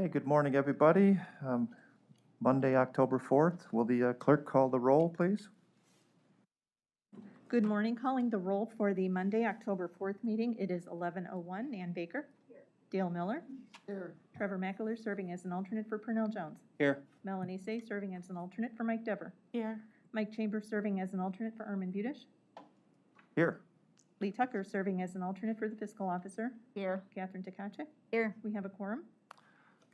Okay, good morning, everybody. Monday, October 4th. Will the clerk call the roll, please? Good morning. Calling the roll for the Monday, October 4th meeting. It is 11:01. Nan Baker. Here. Dale Miller. Here. Trevor Mackler serving as an alternate for Purnell Jones. Here. Melanie Say serving as an alternate for Mike Dever. Here. Mike Chambers serving as an alternate for Armin Budish. Here. Lee Tucker serving as an alternate for the fiscal officer. Here. Catherine Takache. Here. We have a quorum.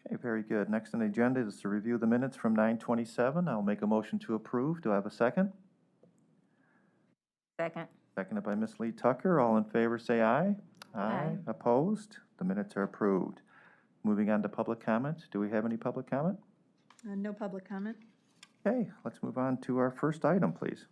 Okay, very good. Next on the agenda is to review the minutes from 9:27. I'll make a motion to approve. Do I have a second? Second. Seconded by Ms. Lee Tucker. All in favor, say aye. Aye. Opposed? The minutes are approved. Moving on to public comment. Do we have any public comment? No public comment. Okay, let's move on to our first item, please.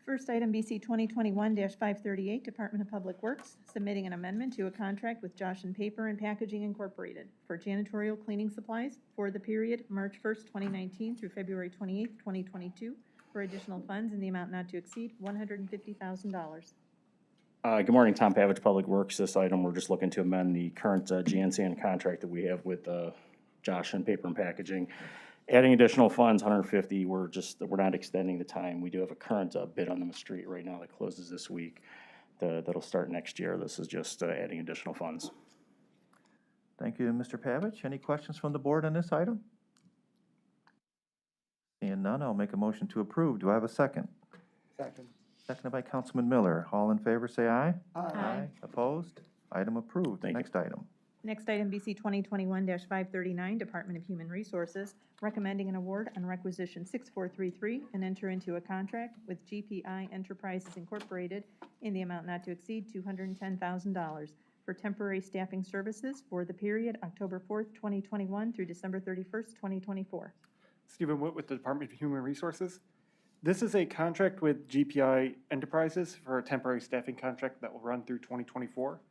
First item, BC 2021-538, Department of Public Works, submitting an amendment to a contract with Josh and Paper and Packaging Incorporated for janitorial cleaning supplies for the period March 1st, 2019 through February 28th, 2022, for additional funds in the amount not to exceed $150,000. Good morning, Tom Pavich, Public Works. This item, we're just looking to amend the current GNCN contract that we have with Josh and Paper and Packaging. Adding additional funds, 150, we're not extending the time. We do have a current bid on the street right now that closes this week. That'll start next year. This is just adding additional funds. Thank you, Mr. Pavich. Any questions from the board on this item? Seeing none, I'll make a motion to approve. Do I have a second? Second. Seconded by Councilman Miller. All in favor, say aye. Aye. Opposed? Item approved. Thank you. Next item. Next item, BC 2021-539, Department of Human Resources, recommending an award on requisition 6433 and enter into a contract with GPI Enterprises Incorporated in the amount not to exceed $210,000 for temporary staffing services for the period October 4th, 2021 through December 31st, 2024. Stephen Witt with the Department of Human Resources. This is a contract with GPI Enterprises for a temporary staffing contract that will run through 2024.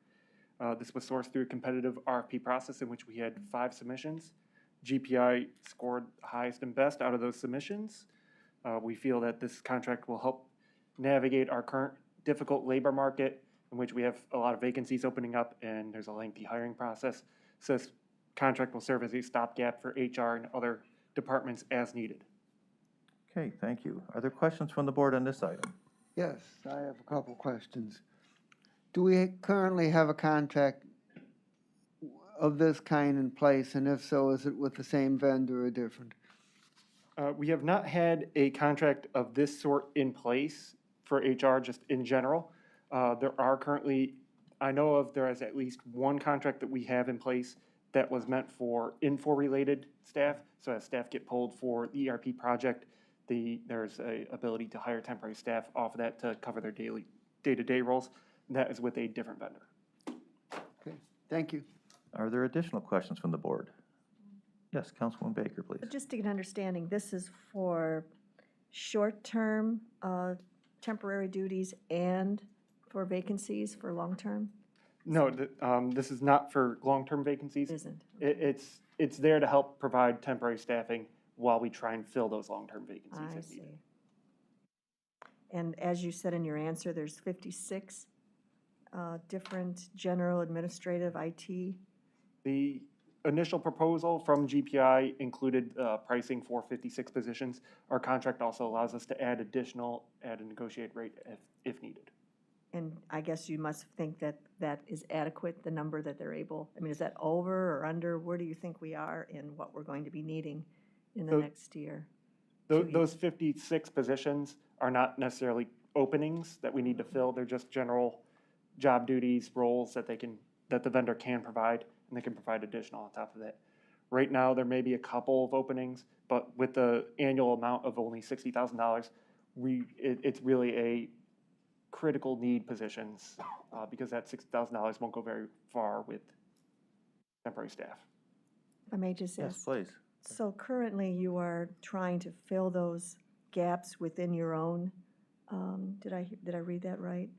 This was sourced through a competitive RFP process in which we had 5 submissions. GPI scored highest and best out of those submissions. We feel that this contract will help navigate our current difficult labor market in which we have a lot of vacancies opening up and there's a lengthy hiring process. So this contract will serve as a stopgap for HR and other departments as needed. Okay, thank you. Are there questions from the board on this item? Yes, I have a couple questions. Do we currently have a contract of this kind in place, and if so, is it with the same vendor or different? We have not had a contract of this sort in place for HR just in general. There are currently, I know of, there is at least one contract that we have in place that was meant for info-related staff. So as staff get pulled for the ERP project, there's a ability to hire temporary staff off of that to cover their daily day-to-day roles. That is with a different vendor. Okay, thank you. Are there additional questions from the board? Yes, Councilwoman Baker, please. Just to get an understanding, this is for short-term, temporary duties and for vacancies for long-term? No, this is not for long-term vacancies. It isn't? It's there to help provide temporary staffing while we try and fill those long-term vacancies I as see. needed. And as you said in your answer, there's 56 different general, administrative, IT. The initial proposal from GPI included pricing for 56 positions. Our contract also allows us to add additional at a negotiated rate if needed. And I guess you must think that that is adequate, the number that they're able, I mean, is that over or under? Where do you think we are in what we're going to be needing in the So next year? 2 years? Those 56 positions are not necessarily openings that we need to fill. They're just general job duties, roles that the vendor can provide, and they can provide additional on top of that. Right now, there may be a couple of openings, but with the annual amount of only $60,000, it's really a critical need positions because that $60,000 won't go very far with temporary staff. If I may just Yes, ask. please. So currently, you are trying to fill those gaps within your own, did I read that right?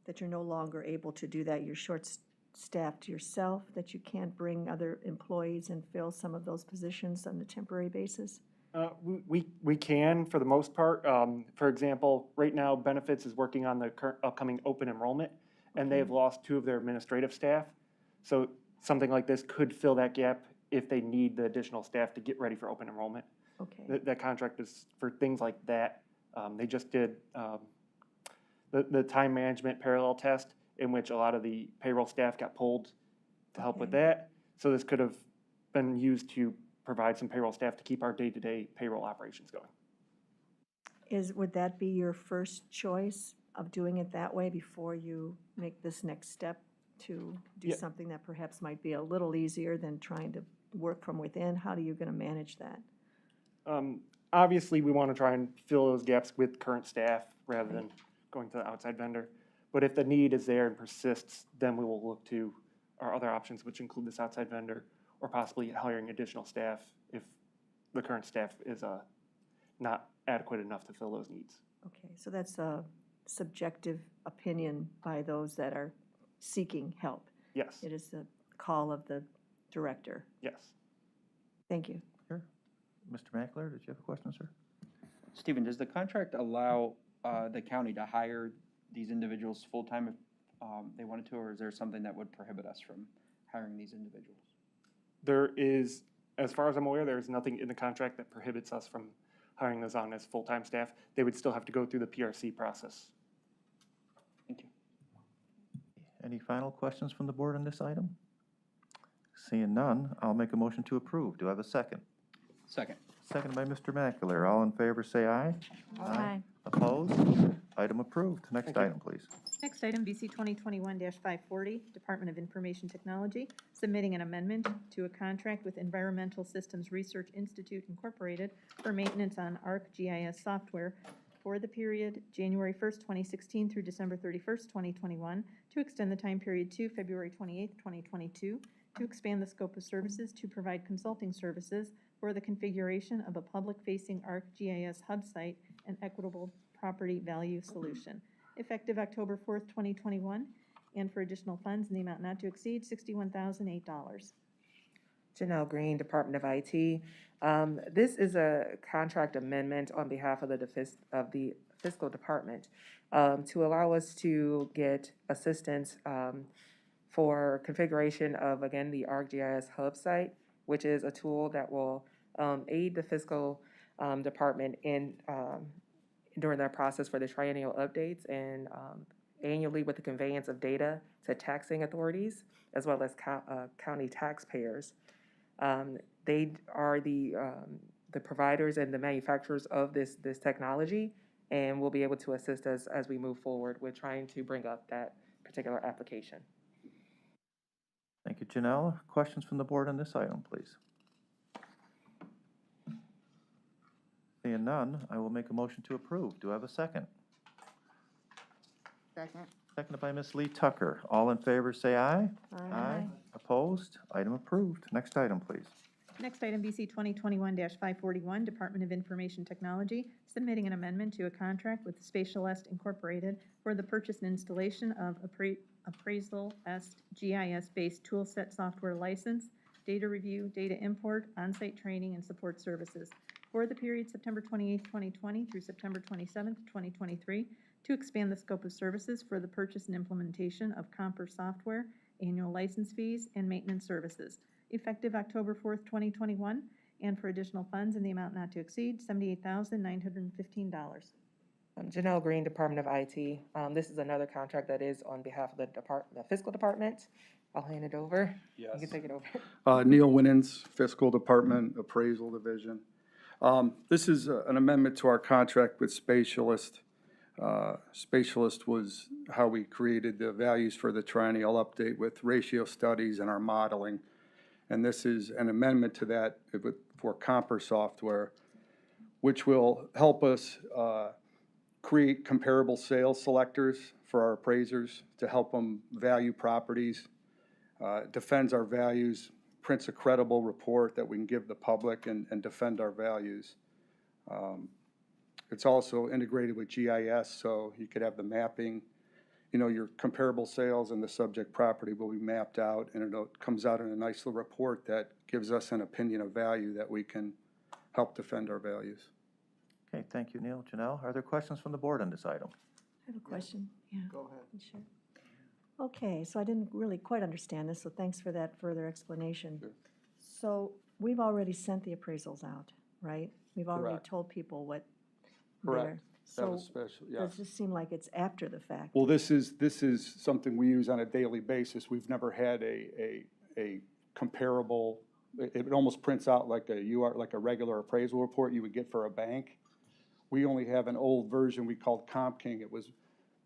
That you're no longer able to do that, you're short-staffed yourself, that you can't bring other employees and fill some of those positions on a temporary basis? We can, for the most part. For example, right now, Benefits is working on the upcoming open enrollment, and they have lost 2 of their administrative staff. So something like this could fill that gap if they need the additional staff to get ready for open enrollment. Okay, That contract is for things like that. They just did the time management parallel test in which a lot of the payroll staff got pulled to help with Okay. that. So this could have been used to provide some payroll staff to keep our day-to-day payroll operations going. would that be your first choice of doing it that way before you make this next step to do Yeah. something that perhaps might be a little easier than trying to work from within? How are you going to manage that? Obviously, we want to try and fill those gaps with current staff rather than going to the outside vendor. But if the need is there and persists, then we will look to our other options, which include this outside vendor or possibly hiring additional staff if the current staff is not adequate enough to fill those needs. Okay, so that's a subjective opinion by those that are seeking help. Yes, It is the call of the director. yes. Thank you. Sure. Mr. Mackler, did you have a question, sir? Stephen, does the contract allow the county to hire these individuals full-time if they wanted to, or is there something that would prohibit us from hiring these individuals? There is, as far as I'm aware, there is nothing in the contract that prohibits us from hiring those on as full-time staff. They would still have to go through the PRC process. Thank you. Any final questions from the board on this item? Seeing none, I'll make a motion to approve. Do I have a second? Second. Second by Mr. Mackler. All in favor, say aye. Aye. Opposed? Item approved. Next Thank you. item, please. Next item, BC 2021-540, Department of Information Technology, submitting an amendment to a contract with Environmental Systems Research Institute Incorporated for maintenance on ArcGIS software for the period January 1st, 2016 through December 31st, 2021, to extend the time period to February 28th, 2022, to expand the scope of services to provide consulting services for the configuration of a public-facing ArcGIS hub site and equitable property value solution, effective October 4th, 2021, and for additional funds in the amount not to exceed $61,008. Janelle Green, Department of IT. This is a contract amendment on behalf of the fiscal department to allow us to get assistance for configuration of, again, the ArcGIS hub site, which is a tool that will aid the fiscal department in during their process for the triennial updates and annually with the conveyance of data to taxing authorities as well as county taxpayers. They are the providers and the manufacturers of this technology and will be able to assist us as we move forward with trying to bring up that particular application. Thank you, Janelle. Questions from the board on this item, please? Seeing none, I will make a motion to approve. Do I have a second? Second. Seconded by Ms. Lee Tucker. All in favor, say aye. Opposed? Item approved. Next item, please. Next item, BC 2021-541, Department of Information Technology, submitting an amendment to a contract with Spatialist Incorporated for the purchase and installation of Appraisal-est GIS-based toolset software license, data review, data import, on-site training, and support services for the period September 28th, 2020 through September 27th, 2023, to expand the scope of services for the purchase and implementation of Comper software, annual license fees, and maintenance services, effective October 4th, 2021, and for additional funds in the amount not to exceed $78,915. Janelle Green, Department of IT. This is another contract that is on behalf of the fiscal department. I'll hand it over. You can take it over. Neil Winans, Fiscal Department, Appraisal Division. This is an amendment to our contract with Spatialist. Spatialist was how we created the values for the triennial update with ratio studies and our modeling. And this is an amendment to that for Comper software, which will help us create comparable sales selectors for our appraisers to help them value properties, defends our values, prints a credible report that we can give the public and defend our values. It's also integrated with GIS, so you could have the mapping. You know, your comparable sales and the subject property will be mapped out, and it comes out in a nice little report that gives us an opinion of value that we can help defend our values. Okay, thank you, Neil. Janelle, are there questions from the board on this item? I have a question. Yeah. Go ahead. Sure. Okay, so I didn't really quite understand this, so thanks for that further explanation. Sure. So we've already sent the appraisals out, right? We've already Correct. told people what Correct. they're, That was so special, yes. does this seem like it's after the fact? Well, this is something we use on a daily basis. We've never had a comparable, it almost prints out like like a regular appraisal report you would get for a bank. We only have an old version we called Comp King. It was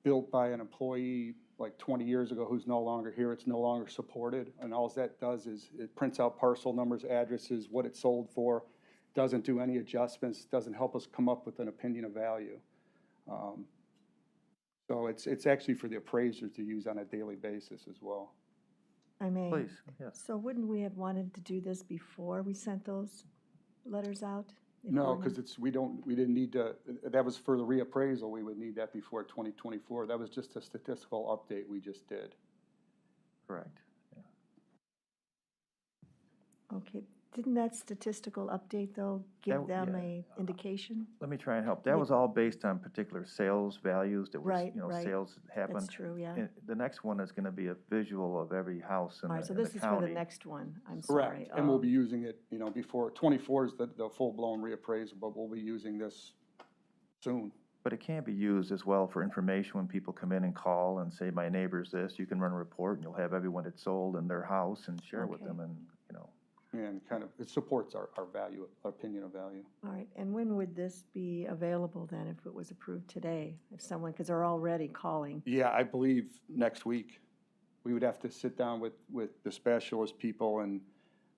built by an employee like 20 years ago who's no longer here. It's no longer supported. And all that does is it prints out parcel numbers, addresses, what it sold for, doesn't do any adjustments, doesn't help us come up with an opinion of value. So it's actually for the appraisers to use on a daily basis as well. I may. Please, yes. So wouldn't we have wanted to do this before we sent those letters out? If No, we're because we didn't need to, that was for the reappraisal, we would need that before 2024. That was just a statistical update we just did. Correct. Okay, didn't that statistical update, though, give That- them yeah. a indication? Let me try and help. That Yeah. was all based on particular sales values that was, Right, you know, right. sales happened. That's true, yeah. And the next one is gonna be a visual of every house in All the, right, so in the this is for the county. next one, I'm sorry. Correct, and we'll Oh, be using it, before, 24 is the full-blown reappraisal, but we'll be using this soon. But it can be used as well for information when people come in and call and say, my neighbor's this, you can run a report and you'll have everyone that sold in their house and share with Okay. them and, you know. And kind of, it supports our value, our opinion of value. All right, and when would this be available then, if it was approved today? If someone, because they're already calling. Yeah, I believe next week. We would have to sit down with the specialist people and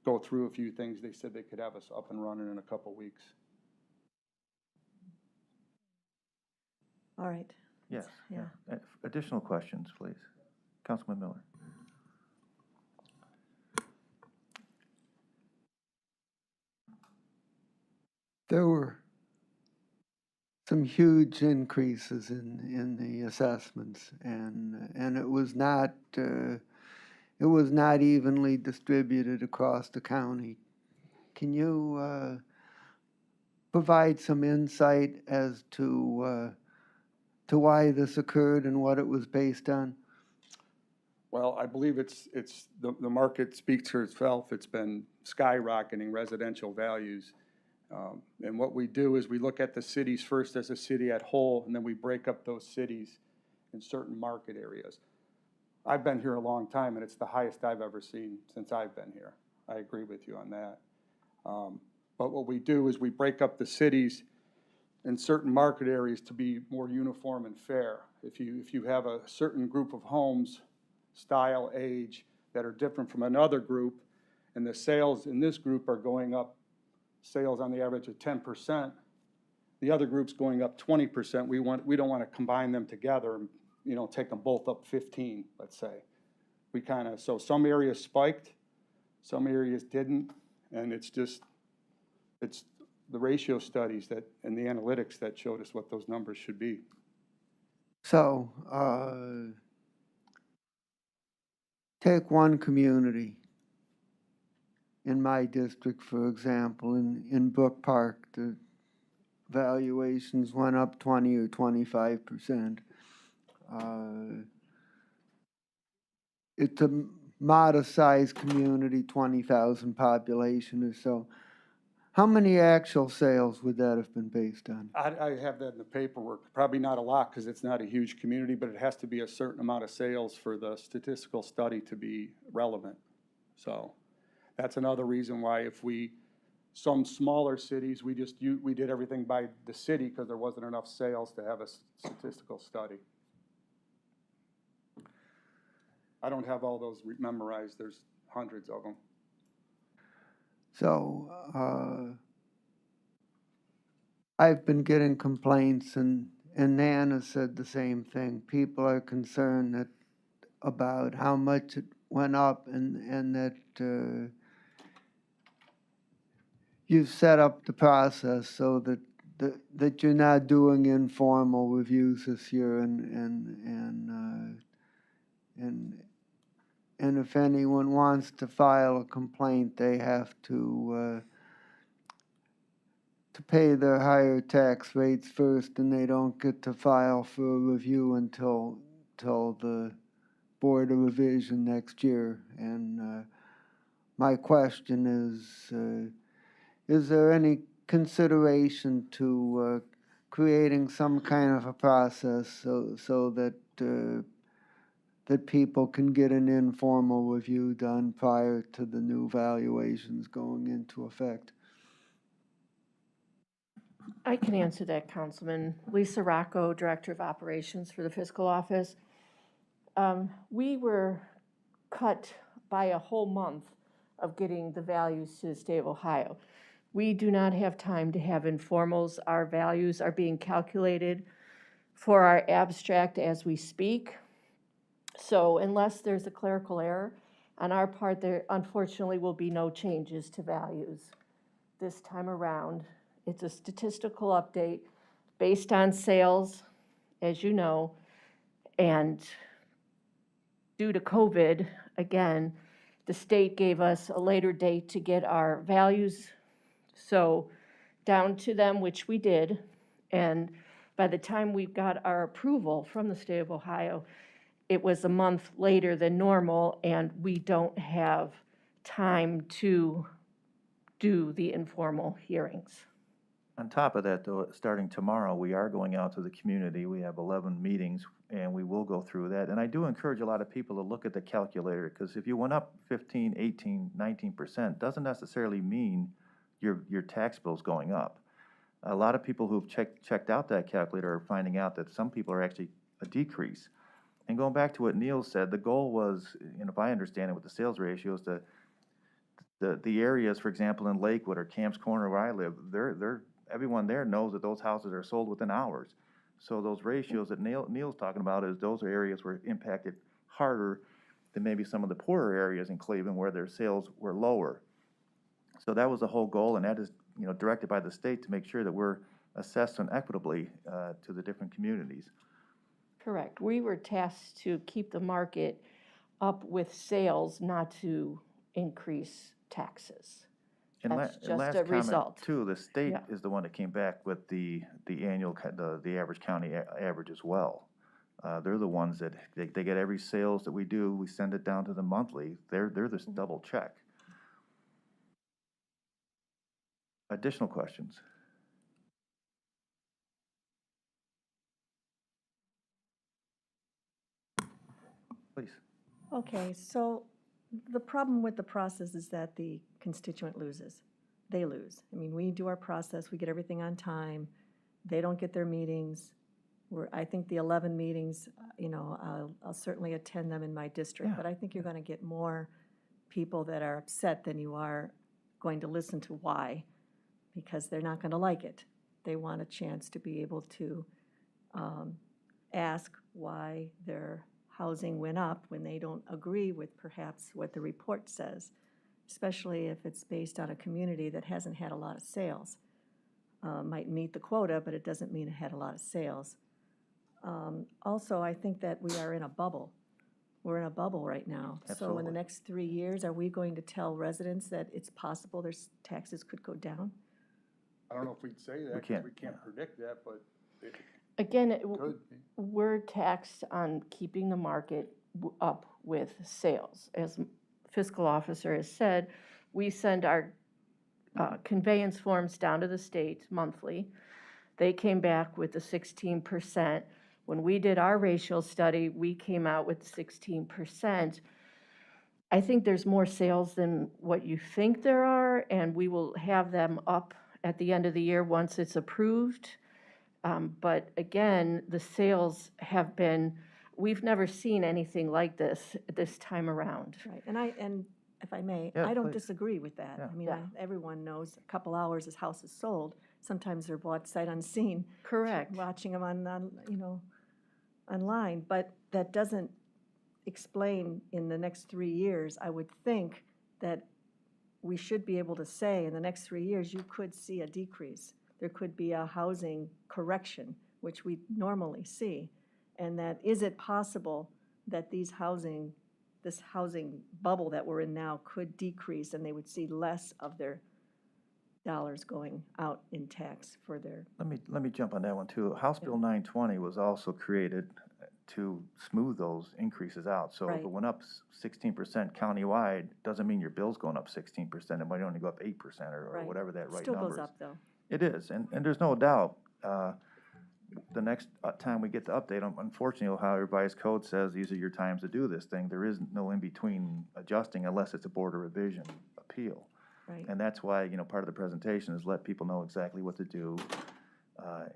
go through a few things. They said they could have us up and running in a couple weeks. All right. Yes, Yeah. yeah. Additional questions, please. Councilman Miller. There were some huge increases in the assessments, and it was not evenly distributed across the county. Can you provide some insight as to why this occurred and what it was based on? Well, I believe it's the market speaks for itself. It's been skyrocketing residential values. And what we do is we look at the cities first as a city at whole, and then we break up those cities in certain market areas. I've been here a long time, and it's the highest I've ever seen since I've been here. I agree with you on that. But what we do is we break up the cities in certain market areas to be more uniform and fair. If you have a certain group of homes, style, age, that are different from another group, and the sales in this group are going up, sales on the average of 10%, the other group's going up 20%. We don't want to combine them together and, take them both up 15, let's say. So some areas spiked, some areas didn't, and it's the ratio studies and the analytics that showed us what those numbers should be. So, take one community. In my district, for example, in Brook Park, the valuations went up 20 or 25%. It's a modest-sized community, 20,000 population or so. How many actual sales would that have been based on? I have that in the paperwork. Probably not a lot because it's not a huge community, but it has to be a certain amount of sales for the statistical study to be relevant. So that's another reason why some smaller cities, we did everything by the city because there wasn't enough sales to have a statistical study. I don't have all those memorized. There's hundreds of them. So, I've been getting complaints, and Nana said the same thing. People are concerned about how much it went up, and that you've set up the process so that you're not doing informal reviews this year, and if anyone wants to file a complaint, they have to pay their higher tax rates first, and they don't get to file for a review until the Board of Revision next year. And my question is there any consideration to creating some kind of a process so that that people can get an informal review done prior to the new valuations going into effect? I can answer that, Councilman. Lisa Rocco, Director of Operations for the Fiscal Office. We were cut by a whole month of getting the values to the state of Ohio. We do not have time to have informals. Our values are being calculated for our abstract as we speak. So unless there's a clerical error on our part, there unfortunately will be no changes to values this time around. It's a statistical update based on sales, as you know, and due to COVID, again, the state gave us a later date to get our values, so down to them, which we did, and by the time we got our approval from the state of Ohio, it was a month later than normal, and we don't have time to do the informal hearings. On top of that, though, starting tomorrow, we are going out to the community. We have 11 meetings, and we will go through that. And I do encourage a lot of people to look at the calculator, because if you went up 15, 18, 19%, doesn't necessarily mean your tax bill's going up. A lot of people who've checked out that calculator are finding out that some people are actually a decrease. And going back to what Neil said, the goal was, and if I understand it with the sales ratios, the areas, for example, in Lakewood or Camps Corner where I live, everyone there knows that those houses are sold within hours. So those ratios that Neil's talking about is those are areas were impacted harder than maybe some of the poorer areas in Cleveland where their sales were lower. So that was the whole goal, and that is, directed by the state to make sure that we're assessed and equitably to the different communities. Correct. We were tasked to keep the market up with sales, not to increase taxes. That's just last a comment, result. too, the state Yeah. is the one that came back with the annual, the average county average as well. They're the ones that, they get every sales that we do, we send it down to the monthly. They're this double check. Additional questions? Please. Okay, so the problem with the process is that the constituent loses. They lose. I mean, we do our process, we get everything on time. They don't get their meetings. I think the 11 meetings, I'll certainly attend them in my district, Yeah. but I think you're going to get more people that are upset than you are going to listen to why, because they're not going to like it. They want a chance to be able to ask why their housing went up when they don't agree with perhaps what the report says, especially if it's based on a community that hasn't had a lot of sales. Might meet the quota, but it doesn't mean it had a lot of sales. Also, I think that we are in a bubble. We're in a bubble right now. So in Absolutely. the next 3 years, are we going to tell residents that it's possible their taxes could go down? I don't know if we'd say that, We 'cause can't, we can't predict that, but it Again, could be. we're taxed on keeping the market up with sales. As fiscal officer has said, we send our conveyance forms down to the state monthly. They came back with the 16%. When we did our racial study, we came out with 16%. I think there's more sales than what you think there are, and we will have them up at the end of the year once it's approved. But again, the sales have been, we've never seen anything like this time around. Right, and if I may, Yeah, I don't please. disagree with that. Yeah. I mean, Yeah. everyone knows a couple hours this house is sold. Sometimes they're bought sight unseen. Correct. Watching them online, but that doesn't explain in the next 3 years. I would think that we should be able to say in the next 3 years, you could see a decrease. There could be a housing correction, which we normally see. And that, is it possible that this housing bubble that we're in now could decrease and they would see less of their dollars going out in tax for their, let me jump on that one too. House Bill 920 was also created to smooth those increases out. So if Right. it went up 16% countywide, doesn't mean your bill's going up 16%. It might only go up 8% or Right. whatever that right Still number goes is. up, though. It is, and there's no doubt, the next time we get to update them, unfortunately, Ohio Revised Code says these are your times to do this thing. There is no in-between adjusting unless it's a board of revision appeal. Right. And that's why, part of the presentation is let people know exactly what to do,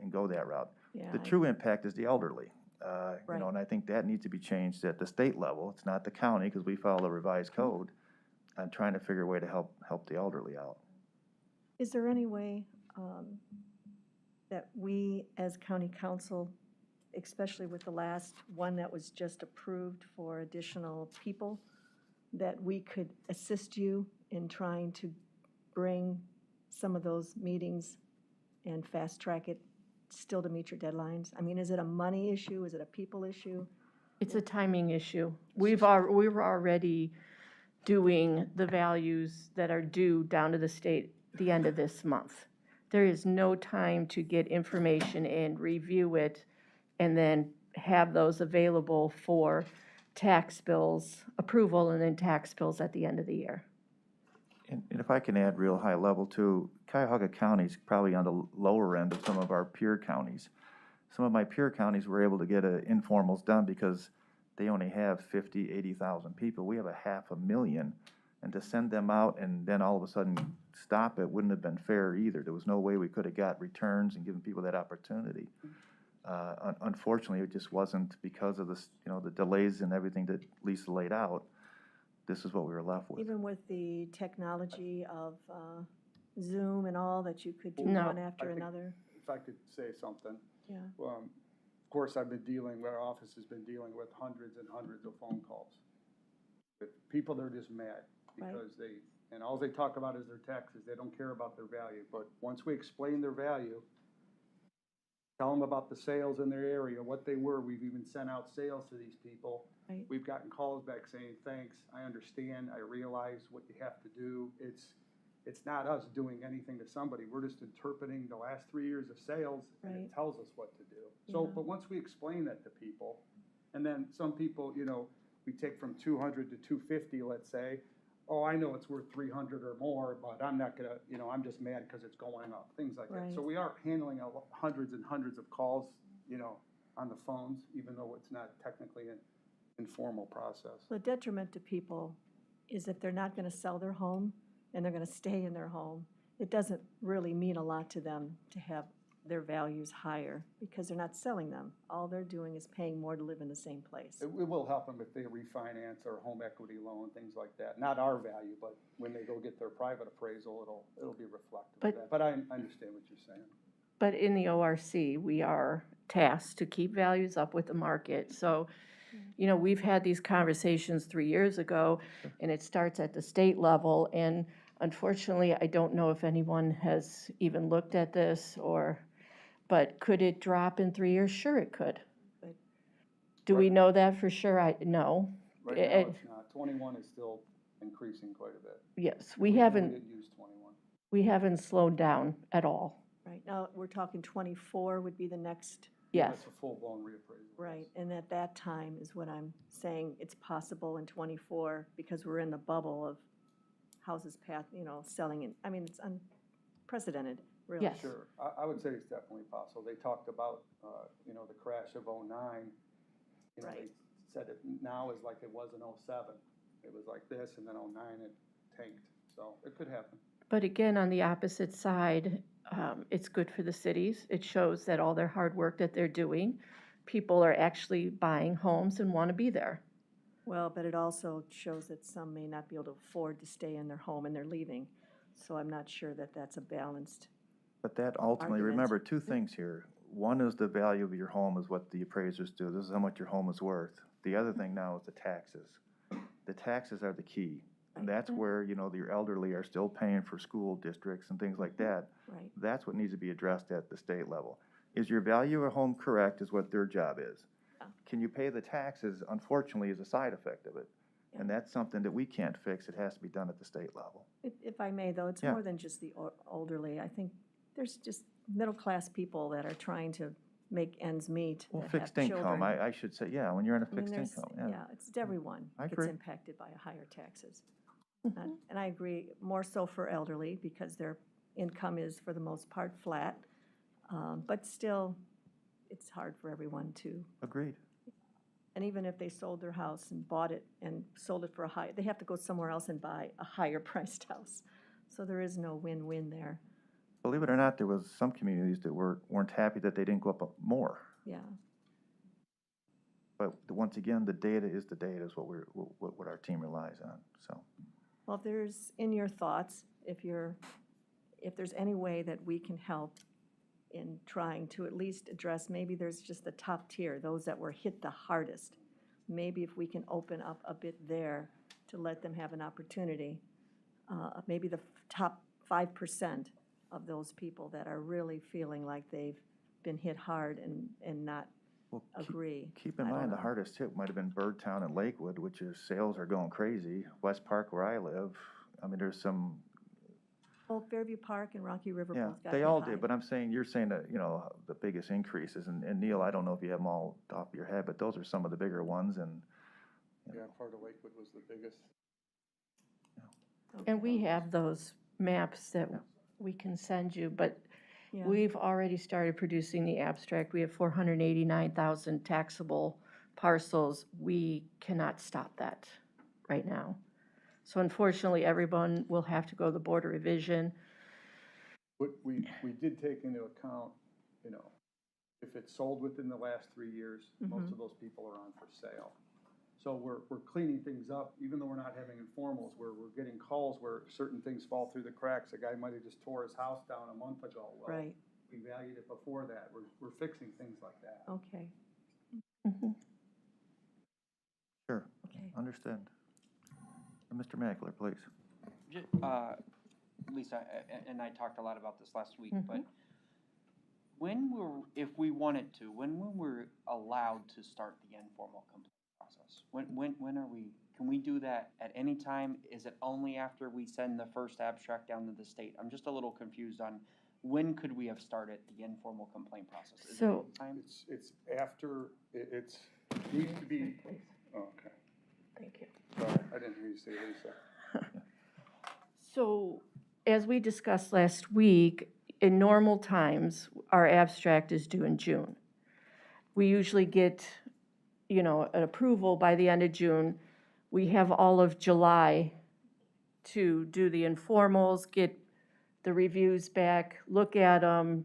and go that route. Yeah, The true impact is the elderly, Right. and I think that needs to be changed at the state level. It's not the county, because we follow the revised code. I'm trying to figure a way to help the elderly out. Is there any way that we, as county council, especially with the last one that was just approved for additional people, that we could assist you in trying to bring some of those meetings and fast-track it still to meet your deadlines? I mean, is it a money issue? Is it a people issue? It's a timing issue. We were already doing the values that are due down to the state the end of this month. There is no time to get information and review it and then have those available for tax bills approval and then tax bills at the end of the year. And if I can add real high level too, Cuyahoga County's probably on the lower end of some of our peer counties. Some of my peer counties were able to get informals done because they only have 50, 80,000 people. We have 500,000, and to send them out and then all of a sudden stop it wouldn't have been fair either. There was no way we could have got returns and given people that opportunity. Unfortunately, it just wasn't because of this, the delays and everything that Lisa laid out. This is what we were left with. Even with the technology of Zoom and all, that you could do No. one after I think- another? If I could say something. Yeah. Of course, our office has been dealing with hundreds and hundreds of phone calls. With people that are just mad Right. because and all they talk about is their taxes. They don't care about their value. But once we explain their value, tell them about the sales in their area, what they were. We've even sent out sales to these people. Right. We've gotten calls back saying, thanks, I understand, I realize what you have to do. It's not us doing anything to somebody. We're just interpreting the last 3 years of sales, and Right. it tells us what to do. So, Yeah. but once we explain that to people, and then some people, we take from 200 to 250, let's say, oh, I know it's worth 300 or more, but I'm not gonna, I'm just mad because it's going up, things like that. So Right. we are handling hundreds and hundreds of calls, on the phones, even though it's not technically an informal process. The detriment to people is if they're not going to sell their home and they're going to stay in their home, it doesn't really mean a lot to them to have their values higher because they're not selling them. All they're doing is paying more to live in the same place. It will help them if they refinance or home equity loan, things like that. Not our value, but when they go get their private appraisal, it'll be reflective of that. But I understand what you're saying. But in the ORC, we are tasked to keep values up with the market. So, we've had these conversations 3 years ago, and it starts at the state level. And unfortunately, I don't know if anyone has even looked at this but could it drop in 3 years? Sure, it could. But- Do we know that for sure? No. Right now, it's not. 21 is still increasing quite a bit. Yes, We we haven't didn't use 21. slowed down at all. Right, now, we're talking 24 would be the next, Yes. That's a full-blown reappraisal. right, and at that time is what I'm saying, it's possible in 24, because we're in the bubble of houses selling, and, I mean, it's unprecedented, really. Yes. Sure, I would say it's definitely possible. They talked about, the crash of '09. Right. They said it now is like it was in '07. It was like this, and then '09 it tanked. So it could happen. But again, on the opposite side, it's good for the cities. It shows that all their hard work that they're doing, people are actually buying homes and want to be there. Well, but it also shows that some may not be able to afford to stay in their home and they're leaving. So I'm not sure that that's a balanced, But that ultimately, Argument. remember, two things here. One is the value of your home is what the appraisers do. This is how much your home is worth. The other thing now is the taxes. The taxes are the key. And that's where, your elderly are still paying for school districts and things like that. right, That's what needs to be addressed at the state level. Is your value of a home correct is what their job is. Yeah. Can you pay the taxes, unfortunately, is a side effect of it. And that's something that we can't fix. It has to be done at the state level. If I may, though, it's Yeah. more than just the elderly. I think there's just middle-class people that are trying to make ends meet, Well, that have fixed income, children. I should say, yeah, when you're on a I mean, fixed there's, income, yeah, it's everyone I gets agree. impacted by higher taxes. And I agree, more so for elderly, because their income is, for the most part, flat. But still, it's hard for everyone to, Agreed. and even if they sold their house and bought it and sold it for a high, they have to go somewhere else and buy a higher priced house. So there is no win-win there, Believe it or not, there was some communities that weren't happy that they didn't go up more. yeah. But once again, the data is what our team relies on, so. Well, if there's, in your thoughts, if there's any way that we can help in trying to at least address, maybe there's just the top tier, those that were hit the hardest. Maybe if we can open up a bit there to let them have an opportunity, maybe the top 5% of those people that are really feeling like they've been hit hard and not Well, agree. Keep in I don't mind, the know. hardest hit might have been Birdtown and Lakewood, which is sales are going crazy. West Park, where I live, I mean, there's some, Both Fairview Park and Rocky River yeah, both got they hit all high. did, but you're saying that, the biggest increases, and Neil, I don't know if you have them all off your head, but those are some of the bigger ones, and, Yeah, part of Lakewood was the biggest. Okay. And we have those maps that we can send you, but Yeah. we've already started producing the abstract. We have 489,000 taxable parcels. We cannot stop that right now. So unfortunately, everyone will have to go to the Board of Revision. But we did take into account, if it's sold within the last 3 years, most of those people are on for sale. So we're cleaning things up, even though we're not having informals, where we're getting calls where certain things fall through the cracks. A guy might have just tore his house down a month ago. Well, Right, we valued it before that. We're fixing things like that. okay, sure, okay. understand. Mr. Mackler, please. Lisa, and I talked a lot about this last week, but if we wanted to, when we're allowed to start the informal complaint process? When are we, can we do that at any time? Is it only after we send the first abstract down to the state? I'm just a little confused on when could we have started the informal complaint process? Is it So- any time? It's after, it's, needs to be, oh, okay. Thank you. Sorry, I didn't hear you say Lisa. So, as we discussed last week, in normal times, our abstract is due in June. We usually get, an approval by the end of June. We have all of July to do the informals, get the reviews back, look at them,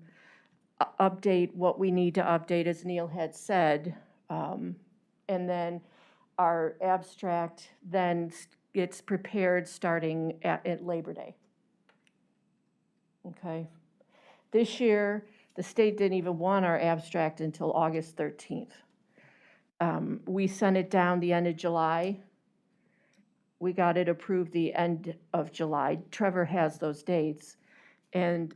update what we need to update, as Neil had said. And then our abstract then gets prepared starting at Labor Day. Okay? This year, the state didn't even want our abstract until August 13th. We sent it down the end of July. We got it approved the end of July. Trevor has those dates. And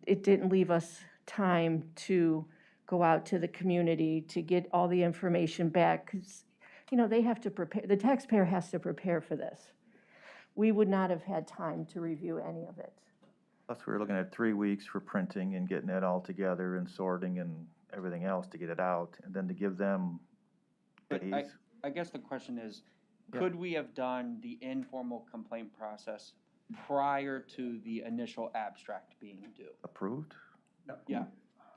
it didn't leave us time to go out to the community to get all the information back, because, they have to prepare, the taxpayer has to prepare for this. We would not have had time to review any of it. Plus, we were looking at 3 weeks for printing and getting it all together and sorting and everything else to get it out, and then to give them But days. I guess the question is, Yeah. could we have done the informal complaint process prior to the initial abstract being due? Approved? Yeah,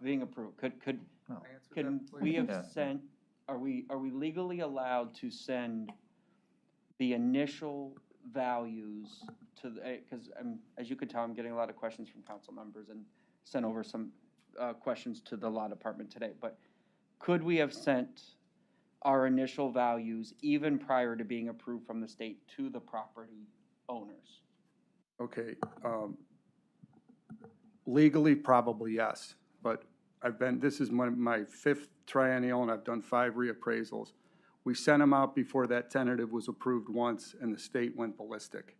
being approved. Could, No. Answer can that, we please? have Yeah. sent, are we legally allowed to send the initial values to the, because as you could tell, I'm getting a lot of questions from council members and sent over some questions to the law department today, but could we have sent our initial values even prior to being approved from the state to the property owners? Okay, legally, probably yes, but this is my fifth triennial, and I've done 5 reappraisals. We sent them out before that tentative was approved once, and the state went ballistic.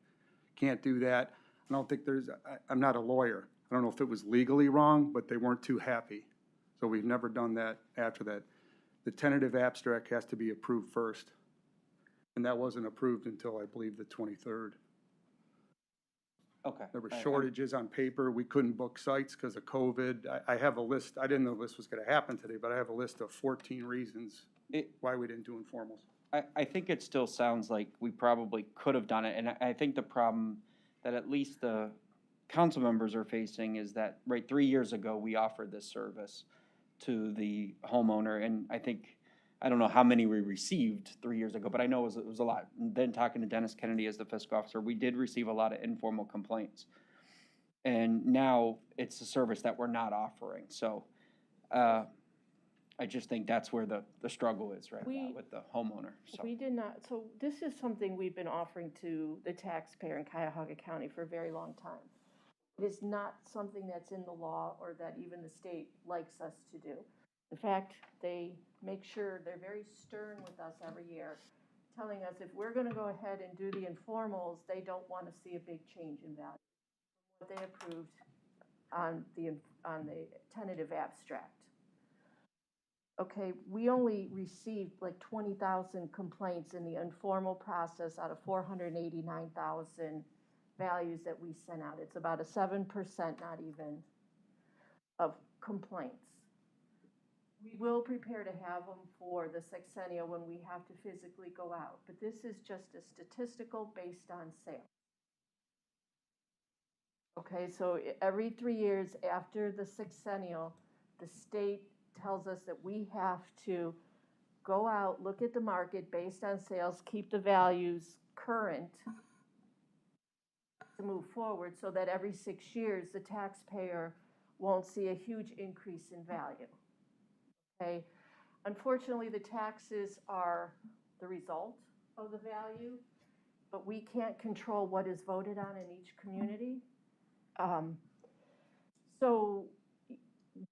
Can't do that. I don't think I'm not a lawyer. I don't know if it was legally wrong, but they weren't too happy. So we've never done that after that. The tentative abstract has to be approved first, and that wasn't approved until, I believe, the 23rd. Okay. There were I- I'm- shortages on paper. We couldn't book sites because of COVID. I have a list, I didn't know this was gonna happen today, but I have a list of 14 reasons It- why we didn't do informals. I think it still sounds like we probably could have done it, and I think the problem that at least the council members are facing is that, right, 3 years ago, we offered this service to the homeowner, and I don't know how many we received 3 years ago, but I know it was a lot. And then talking to Dennis Kennedy as the fiscal officer, we did receive a lot of informal complaints. And now it's a service that we're not offering, so, I just think that's where the struggle is right now We- with the homeowner, so. We did not, so this is something we've been offering to the taxpayer in Cuyahoga County for a very long time. It is not something that's in the law or that even the state likes us to do. In fact, they make sure, they're very stern with us every year, telling us if we're gonna go ahead and do the informals, they don't wanna see a big change in value. What they approved on the tentative abstract. Okay, we only received like 20,000 complaints in the informal process out of 489,000 values that we sent out. It's about a 7%, not even, of complaints. We will prepare to have them for the sexennial when we have to physically go out, but this is just a statistical based on sale. Okay, so every 3 years after the sexennial, the state tells us that we have to go out, look at the market based on sales, keep the values current to move forward so that every 6 years, the taxpayer won't see a huge increase in value. Okay, unfortunately, the taxes are the result of the value, but we can't control what is voted on in each community. So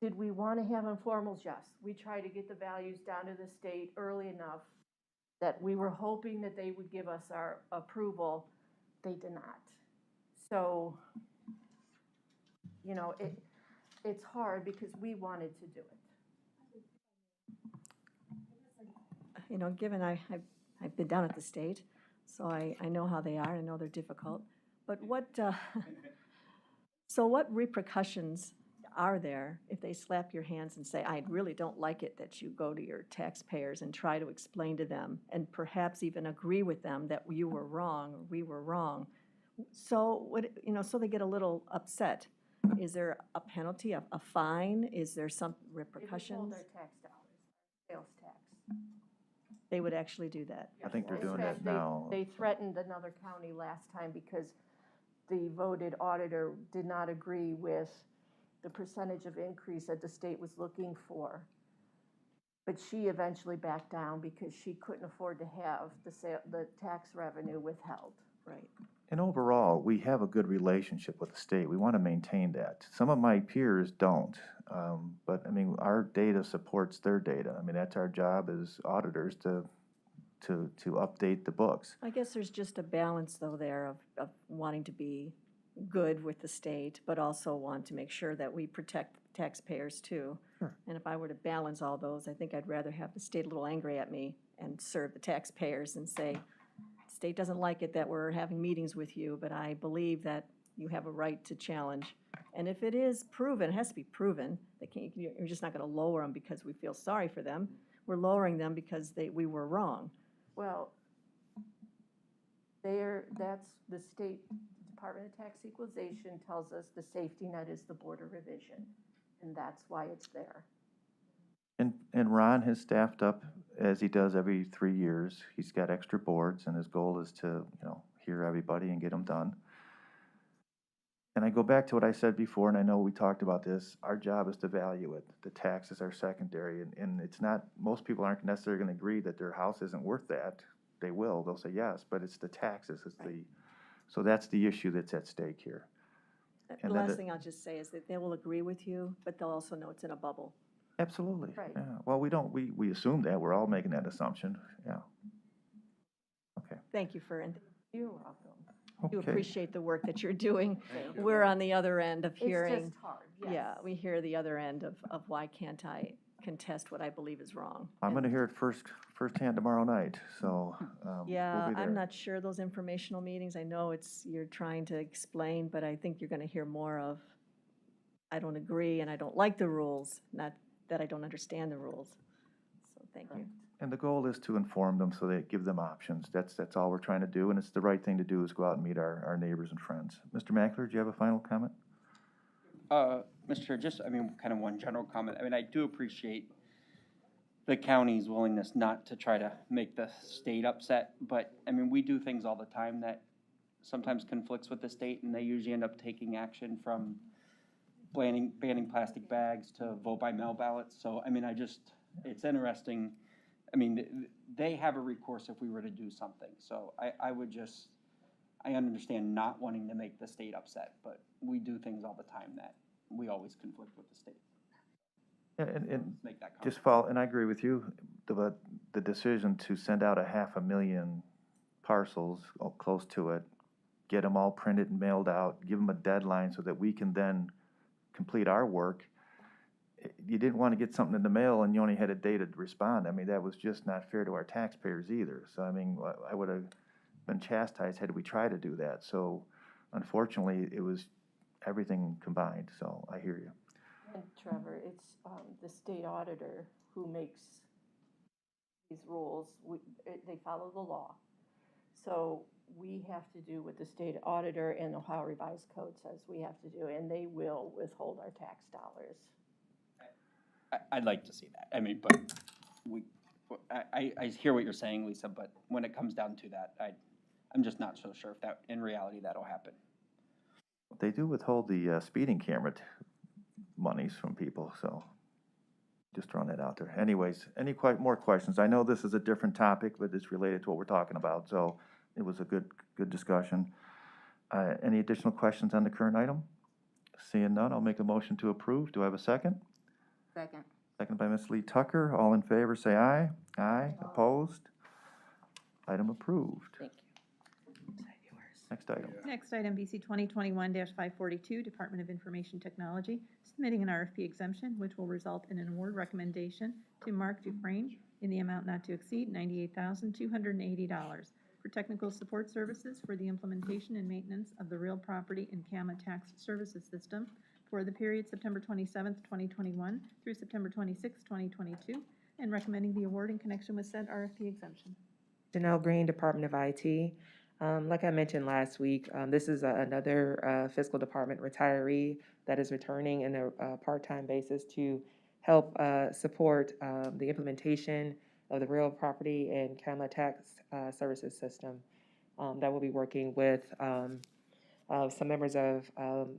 did we want to have informals? Yes. We tried to get the values down to the state early enough that we were hoping that they would give us our approval. They did not. So, you know, it's hard because we wanted to do it. You know, given I've been down at the state, so I know how they are, I know they're difficult. But so what repercussions are there if they slap your hands and say, I really don't like it that you go to your taxpayers and try to explain to them and perhaps even agree with them that you were wrong or we were wrong? So what, you know, so they get a little upset. Is there a penalty, a fine? Is there some They withhold repercussions? their tax dollars, sales tax. They would actually do that. I think they're In doing fact, that now. They threatened another county last time because the voted auditor did not agree with the percentage of increase that the state was looking for. But she eventually backed down because she couldn't afford to have the tax revenue withheld. Right. And overall, we have a good relationship with the state. We want to maintain that. Some of my peers don't. But I mean, our data supports their data. I mean, that's our job as auditors to update the books. I guess there's just a balance, though, there of wanting to be good with the state, but also want to make sure that we protect taxpayers, too. Sure. And if I were to balance all those, I think I'd rather have the state a little angry at me and serve the taxpayers and say, the state doesn't like it that we're having meetings with you, but I believe that you have a right to challenge. And if it is proven, it has to be proven, you're just not going to lower them because we feel sorry for them. We're lowering them because we were wrong. Well, that's the state Department of Tax Equalization tells us the safety net is the Board of Revision, and that's why it's there. And Ron has staffed up as he does every 3 years. He's got extra boards, and his goal is to, hear everybody and get them done. And I go back to what I said before, and I know we talked about this. Our job is to value it. The taxes are secondary, and it's not. Most people aren't necessarily going to agree that their house isn't worth that. They will. They'll say yes, but it's the taxes. So that's the issue that's at stake here. The And last thing I'll just say is that they will agree with you, but they'll also know it's in a bubble. Absolutely. Right. Yeah. Well, we don't. We assume that. We're all making that assumption. Yeah. Okay. Thank you for, and You're welcome. you Okay. appreciate the work that you're doing. Thank you. We're on the other end of It's hearing. just hard, yes. Yeah, we hear the other end of why can't I contest what I believe is wrong. I'm And- gonna hear it firsthand tomorrow night, so, we'll Yeah, be there. I'm not sure those informational meetings, I know you're trying to explain, but I think you're gonna hear more of, I don't agree and I don't like the rules, not that I don't understand the rules. So, thank you. And the goal is to inform them so they give them options. That's all we're trying to do, and it's the right thing to do is go out and meet our neighbors and friends. Mr. Mackler, do you have a final comment? Mr. Chair, just, kind of one general comment. I do appreciate the county's willingness not to try to make the state upset, but, we do things all the time that sometimes conflicts with the state, and they usually end up taking action from banning plastic bags to vote by mail ballots. So, it's interesting. They have a recourse if we were to do something. So I understand not wanting to make the state upset, but we do things all the time that we always conflict with the state. And Make that comment. just follow, and I agree with you, the decision to send out 500,000 parcels, close to it, get them all printed and mailed out, give them a deadline so that we can then complete our work. You didn't want to get something in the mail and you only had a day to respond. That was just not fair to our taxpayers either. So, I would have been chastised had we tried to do that. So, unfortunately, it was everything combined. So, I hear you. And Trevor, it's the state auditor who makes these rules. They follow the law. So we have to do what the state auditor and Ohio Revised Code says we have to do, and they will withhold our tax dollars. I'd like to see that. But I hear what you're saying, Lisa, but when it comes down to that, I'm just not so sure if that, in reality, that'll happen. They do withhold the speeding camera monies from people, so just throwing that out there. Anyways, any more questions? I know this is a different topic, but it's related to what we're talking about, so it was a good discussion. Any additional questions on the current item? Seeing none, I'll make a motion to approve. Do I have a second? Second. Second by Ms. Lee Tucker. All in favor, say aye. Aye. Opposed? Item approved. Thank you. Next item. Next item, BC 2021-542, Department of Information Technology, submitting an RFP exemption, which will result in an award recommendation to Mark Dufresne in the amount not to exceed $98,280 for technical support services for the implementation and maintenance of the real property and CAMA tax services system for the period September 27th, 2021 through September 26th, 2022, and recommending the award in connection with said RFP exemption. Janelle Green, Department of IT. Like I mentioned last week, this is another fiscal department retiree that is returning in a part-time basis to help support the implementation of the real property and CAMA tax services system. That will be working with some members of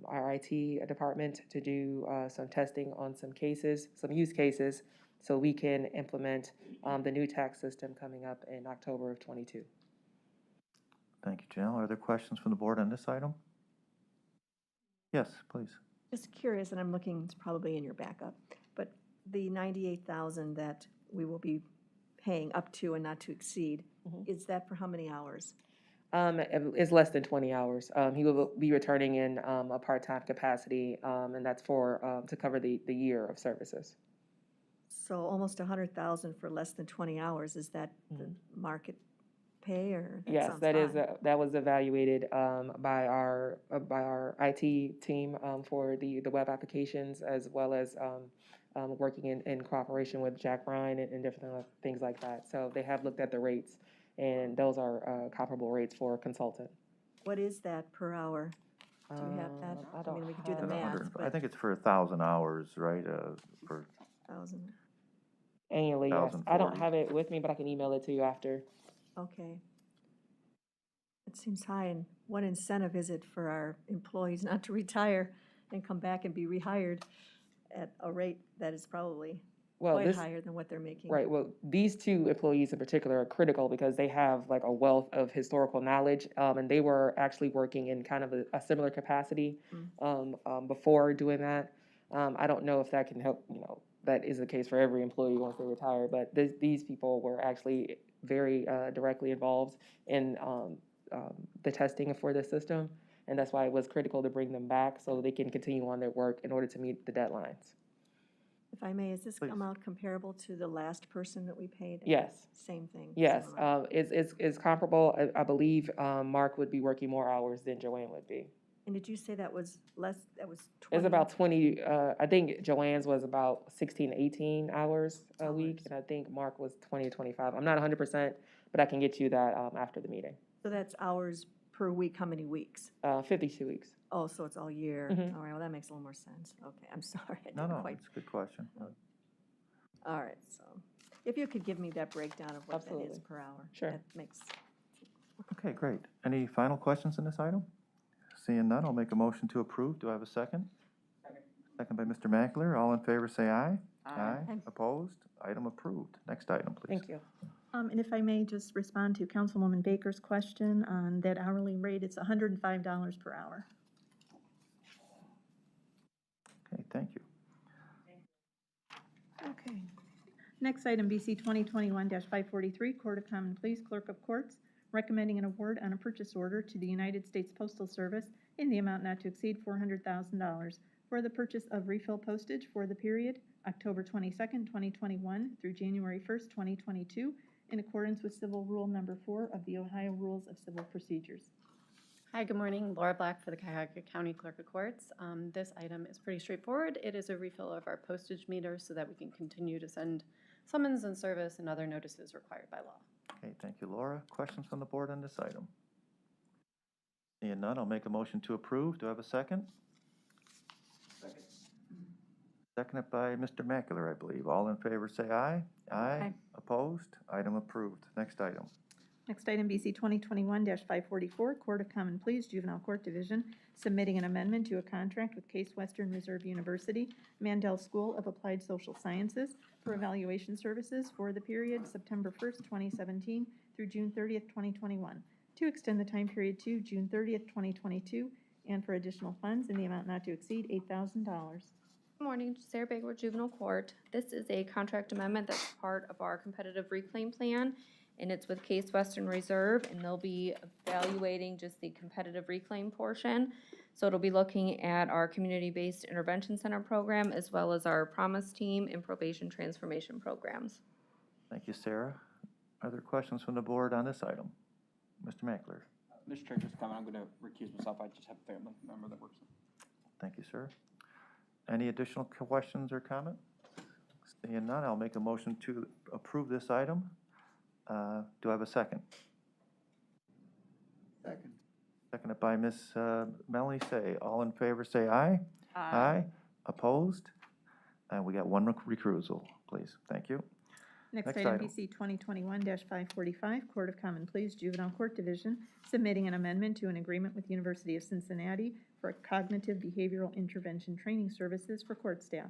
our IT department to do some testing on some cases, some use cases, so we can implement the new tax system coming up in October of '22. Thank you, Janelle. Are there questions from the board on this item? Yes, please. Just curious, and I'm looking, it's probably in your backup, but the 98,000 that we will be paying up to and not to exceed, is that for how many hours? It's less than 20 hours. He will be returning in a part-time capacity, and that's for to cover the year of services. So almost 100,000 for less than 20 hours, is that the market pay, or? Yes, sounds that is high. that was evaluated by our IT team for the web applications, as well as working in cooperation with Jack Ryan and different things like that. So they have looked at the rates, and those are comparable rates for a consultant. What is that per hour? Do you have that? I don't We could do the have- math, I but think it's for 1,000 hours, right? For 1,000, Annually, yes. I don't 1,040. have it with me, but I can email it to you after. okay. It seems high, and what incentive is it for our employees not to retire and come back and be rehired at a rate that is probably Well, quite this, higher than what they're making? right, well, these two employees in particular are critical because they have like a wealth of historical knowledge, and they were actually working in kind of a similar capacity before doing that. I don't know if that can help, that is the case for every employee once they retire, but these people were actually very directly involved in the testing for the system, and that's why it was critical to bring them back so they can continue on their work in order to meet the deadlines. If If I may, is this Please. amount comparable to the last person that we paid? Yes, Same thing? yes, same amount? it's comparable. I believe, Mark would be working more hours than Joanne would be. And did you say that was less, that was 20? It's about 20, I think Joanne's was about 16, 18 hours a week, Hours. and I think Mark was 20 to 25. I'm not 100%, but I can get you that after the meeting. So that's hours per week, how many weeks? 52 weeks. Oh, so it's all year. Mhm. All right, well, that makes a little more sense. Okay, I'm sorry. I No, didn't no, quite. it's a good question. All right, so if you could give me that breakdown of what that is Absolutely. per hour. Sure. That makes, Okay, great. Any final questions on this item? Seeing none, I'll make a motion to approve. Do I have a second? Second by Mr. Mackler. All in favor, say aye. Aye. Opposed? Item approved. Next item, please. Thank you. And if I may just respond to Councilwoman Baker's question on that hourly rate, it's $105 per hour. Okay, thank you. Okay. Next item, BC 2021-543, Court of Common Pleas, Clerk of Courts, recommending an award on a purchase order to the United States Postal Service in the amount not to exceed $400,000 for the purchase of refill postage for the period October 22nd, 2021 through January 1st, 2022, in accordance with Civil Rule Number 4 of the Ohio Rules of Civil Procedures. Hi, good morning. Laura Black for the Cuyahoga County Clerk of Courts. This item is pretty straightforward. It is a refill of our postage meter so that we can continue to send summons and service and other notices required by law. Okay, thank you, Laura. Questions from the board on this item? Seeing none, I'll make a motion to approve. Do I have a second? Second. Seconded by Mr. Mackler, I believe. All in favor, say aye. Aye. Opposed? Item approved. Next item. Next item, BC 2021-544, Court of Common Pleas, Juvenile Court Division, submitting an amendment to a contract with Case Western Reserve University, Mandel School of Applied Social Sciences for evaluation services for the period September 1st, 2017 through June 30th, 2021, to extend the time period to June 30th, 2022, and for additional funds in the amount not to exceed $8,000. Good morning, Sarah Baker, Juvenile Court. This is a contract amendment that's part of our competitive reclaim plan, and it's with Case Western Reserve, and they'll be evaluating just the competitive reclaim portion. So it'll be looking at our community-based intervention center program as well as our promise team and probation transformation programs. Thank you, Sarah. Are there questions from the board on this item? Mr. Mackler. Mr. Chair, just a comment, I'm going to recuse myself. I just have a family member that works. Thank you, sir. Any additional questions or comments? Seeing none, I'll make a motion to approve this item. Do I have a second? Second. Seconded by Ms. Melanie Say. All in favor, say aye. Aye. Opposed? And we got one recusal, please. Thank you. Next Next item, item. BC 2021-545, Court of Common Pleas, Juvenile Court Division, submitting an amendment to an agreement with University of Cincinnati for cognitive behavioral intervention training services for court staff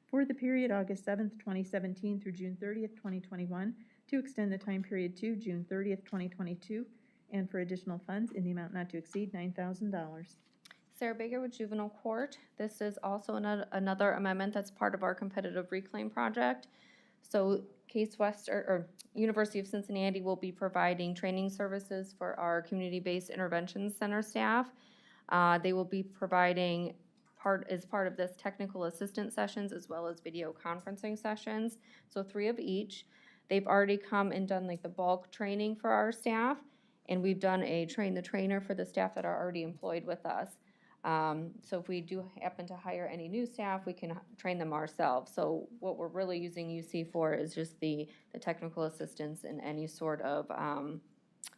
for the period August 7th, 2017 through June 30th, 2021, to extend the time period to June 30th, 2022, and for additional funds in the amount not to exceed $9,000. Sarah Baker with Juvenile Court. This is also another amendment that's part of our competitive reclaim project. So Case Western, or University of Cincinnati will be providing training services for our community-based intervention center staff. They will be providing as part of this technical assistance sessions as well as video conferencing sessions, so 3 of each. They've already come and done like the bulk training for our staff, and we've done a train the trainer for the staff that are already employed with us. So if we do happen to hire any new staff, we can train them ourselves. So what we're really using UC for is just the technical assistance and any sort of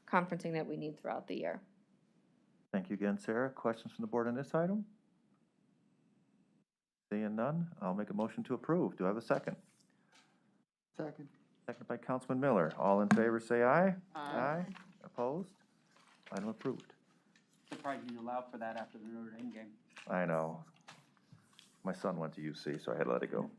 conferencing that we need throughout the year. Thank you again, Sarah. Questions from the board on this item? Seeing none, I'll make a motion to approve. Do I have a second? Second. Seconded by Councilman Miller. All in favor, say aye. Aye. Opposed? Item approved. Surprised you allowed for that after the Notre Dame game. I know. My son went to UC, so I had to let it go.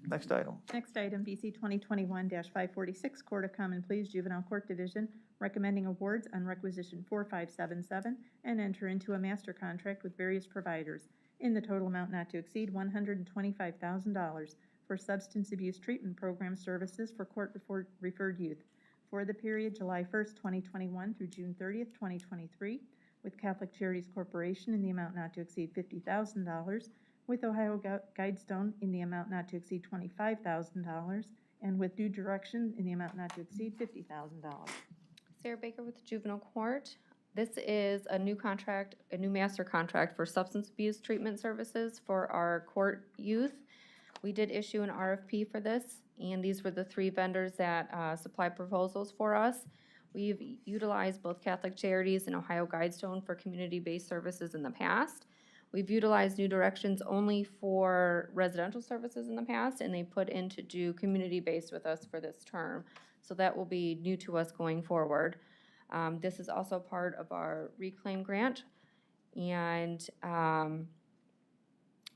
Next item. Next item, BC 2021-546, Court of Common Pleas, Juvenile Court Division, recommending awards on requisition 4577 and enter into a master contract with various providers in the total amount not to exceed $125,000 for substance abuse treatment program services for court-referred youth for the period July 1st, 2021 through June 30th, 2023, with Catholic Charities Corporation in the amount not to exceed $50,000 with Ohio Guidestone in the amount not to exceed $25,000, and with due direction in the amount not to exceed $50,000. Sarah Baker with Juvenile Court. This is a new contract, a new master contract for substance abuse treatment services for our court youth. We did issue an RFP for this, and these were the three vendors that supplied proposals for us. We've utilized both Catholic Charities and Ohio Guidestone for community-based services in the past. We've utilized New Directions only for residential services in the past, and they put in to do community-based with us for this term. So that will be new to us going forward. This is also part of our reclaim grant, and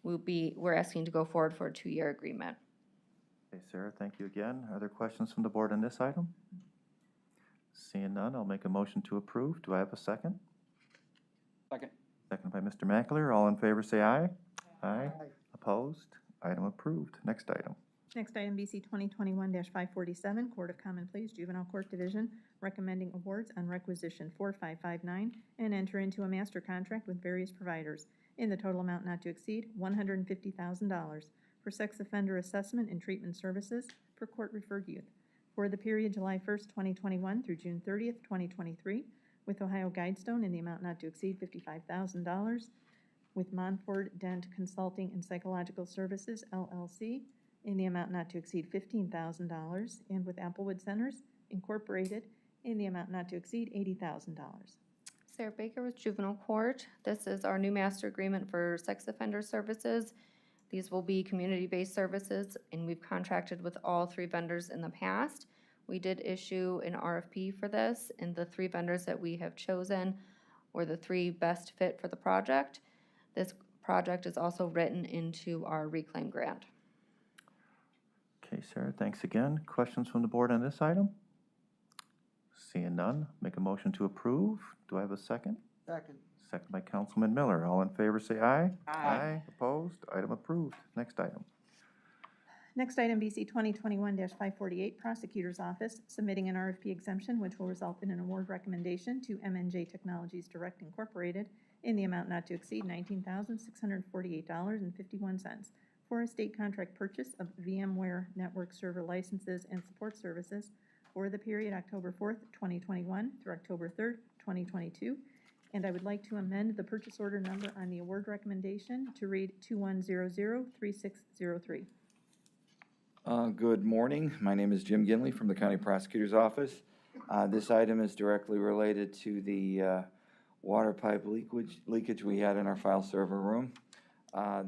we're asking to go forward for a 2-year agreement. Okay, Sarah, thank you again. Are there questions from the board on this item? Seeing none, I'll make a motion to approve. Do I have a second? Second. Second by Mr. Mackler. All in favor, say aye. Aye. Opposed? Item approved. Next item. Next item, BC 2021-547, Court of Common Pleas, Juvenile Court Division, recommending awards on requisition 4559 and enter into a master contract with various providers in the total amount not to exceed $150,000 for sex offender assessment and treatment services for court-referred youth for the period July 1st, 2021 through June 30th, 2023, with Ohio Guidestone in the amount not to exceed $55,000, with Monfort Dent Consulting and Psychological Services, LLC, in the amount not to exceed $15,000, and with Applewood Centers, Incorporated, in the amount not to exceed $80,000. Sarah Baker with Juvenile Court. This is our new master agreement for sex offender services. These will be community-based services, and we've contracted with all three vendors in the past. We did issue an RFP for this, and the three vendors that we have chosen were the three best fit for the project. This project is also written into our reclaim grant. Okay, Sarah, thanks again. Questions from the board on this item? Seeing none, make a motion to approve. Do I have a second? Second. Second by Councilman Miller. All in favor, say aye. Aye. Opposed? Item approved. Next item. Next item, BC 2021-548, Prosecutor's Office, submitting an RFP exemption which will result in an award recommendation to M&J Technologies Direct Incorporated in the amount not to exceed $19,648.51 for a state contract purchase of VMware network server licenses and support services for the period October 4th, 2021 through October 3rd, 2022. And I would like to amend the purchase order number on the award recommendation to read 21003603. Good morning. My name is Jim Ginley from the County Prosecutor's Office. This item is directly related to the water pipe leakage we had in our file server room.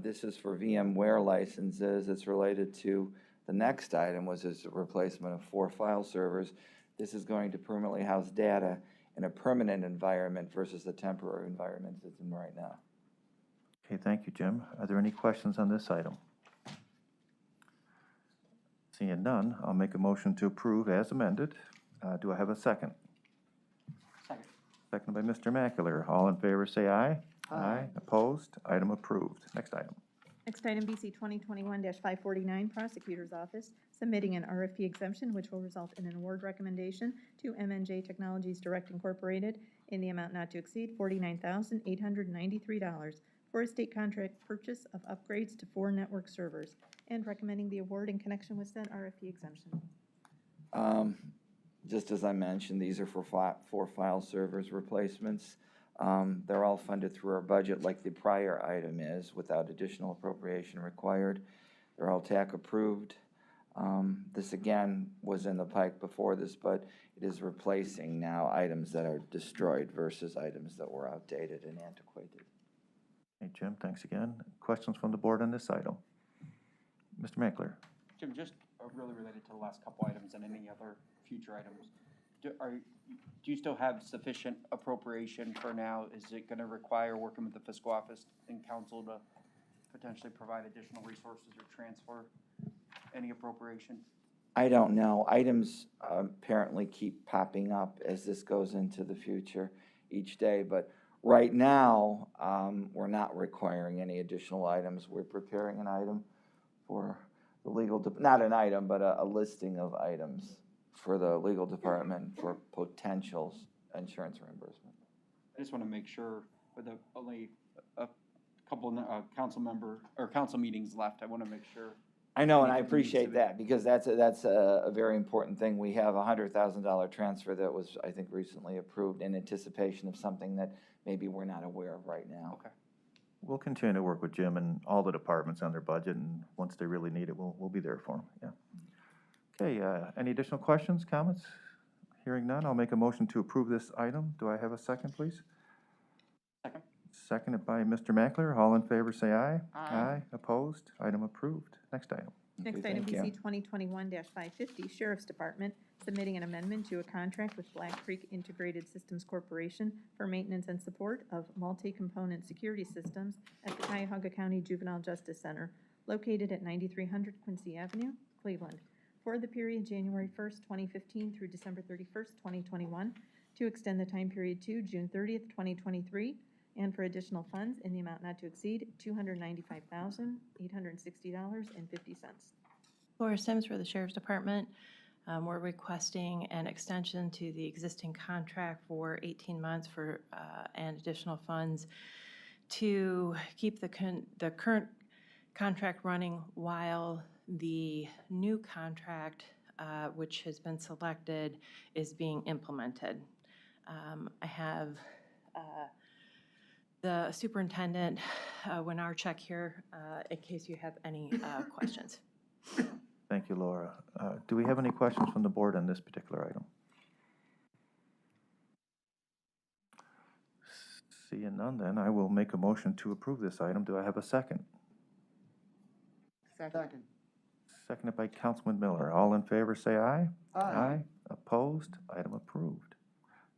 This is for VMware licenses. It's related to the next item, was a replacement of 4 file servers. This is going to permanently house data in a permanent environment versus the temporary environment it's in right now. Okay, thank you, Jim. Are there any questions on this item? Seeing none, I'll make a motion to approve as amended. Do I have a second? Second. Second by Mr. Mackler. All in favor, say aye. Aye. Opposed? Item approved. Next item. Next item, BC 2021-549, Prosecutor's Office, submitting an RFP exemption which will result in an award recommendation to M&J Technologies Direct Incorporated in the amount not to exceed $49,893 for a state contract purchase of upgrades to 4 network servers, and recommending the award in connection with said RFP exemption. Just as I mentioned, these are for 4 file servers replacements. They're all funded through our budget like the prior item is, without additional appropriation required. They're all TAC approved. This again was in the pike before this, but it is replacing now items that are destroyed versus items that were outdated and antiquated. Hey, Jim, thanks again. Questions from the board on this item? Mr. Mackler. Jim, just really related to the last couple items and any other future items. Do you still have sufficient appropriation for now? Is it going to require working with the fiscal office and council to potentially provide additional resources or transfer any appropriation? I don't know. Items apparently keep popping up as this goes into the future each day, but right now we're not requiring any additional items. We're preparing an item for the legal, not an item, but a listing of items for the legal department for potential insurance reimbursement. I just want to make sure, with only a couple, council member, or council meetings left. I want to make sure. I know, and I Anything that needs to appreciate be- that, because that's a very important thing. We have a $100,000 transfer that was, I think, recently approved in anticipation of something that maybe we're not aware of right now. Okay. We'll continue to work with Jim and all the departments on their budget, and once they really need it, we'll be there for them, yeah. Okay, any additional questions, comments? Hearing none, I'll make a motion to approve this item. Do I have a second, please? Second. Seconded by Mr. Mackler. All in favor, say aye. Aye. Opposed? Item approved. Next item. Next Okay, item, thank you. BC 2021-550, Sheriff's Department, submitting an amendment to a contract with Black Creek Integrated Systems Corporation for maintenance and support of multi-component security systems at the Cuyahoga County Juvenile Justice Center, located at 9300 Quincy Avenue, Cleveland, for the period January 1st, 2015 through December 31st, 2021, to extend the time period to June 30th, 2023, and for additional funds in the amount not to exceed $295,860.50. Laura Sims for the Sheriff's Department. We're requesting an extension to the existing contract for 18 months for, and additional funds to keep the current contract running while the new contract, which has been selected, is being implemented. I have the superintendent, Winarchuk here, in case you have any questions. Thank you, Laura. Do we have any questions from the board on this particular item? Seeing none, then I will make a motion to approve this item. Do I have a second? Second. Seconded by Councilman Miller. All in favor, say aye. Aye. Opposed? Item approved.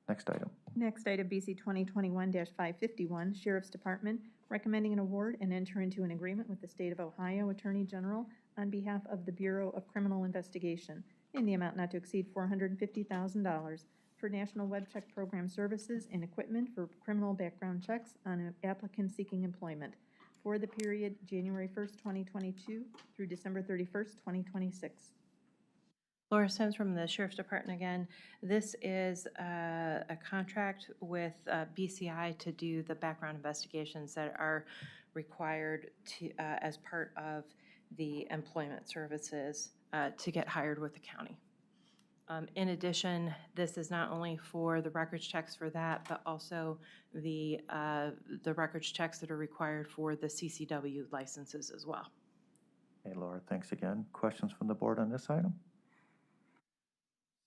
Next item. Next item, BC 2021-551, Sheriff's Department, recommending an award and enter into an agreement with the State of Ohio Attorney General on behalf of the Bureau of Criminal Investigation in the amount not to exceed $450,000 for National Web Check Program services and equipment for criminal background checks on applicants seeking employment for the period January 1st, 2022 through December 31st, 2026. Laura Sims from the Sheriff's Department again. This is a contract with BCI to do the background investigations that are required to, as part of the employment services to get hired with the county. In addition, this is not only for the records checks for that, but also the records checks that are required for the CCW licenses as well. Hey, Laura, thanks again. Questions from the board on this item?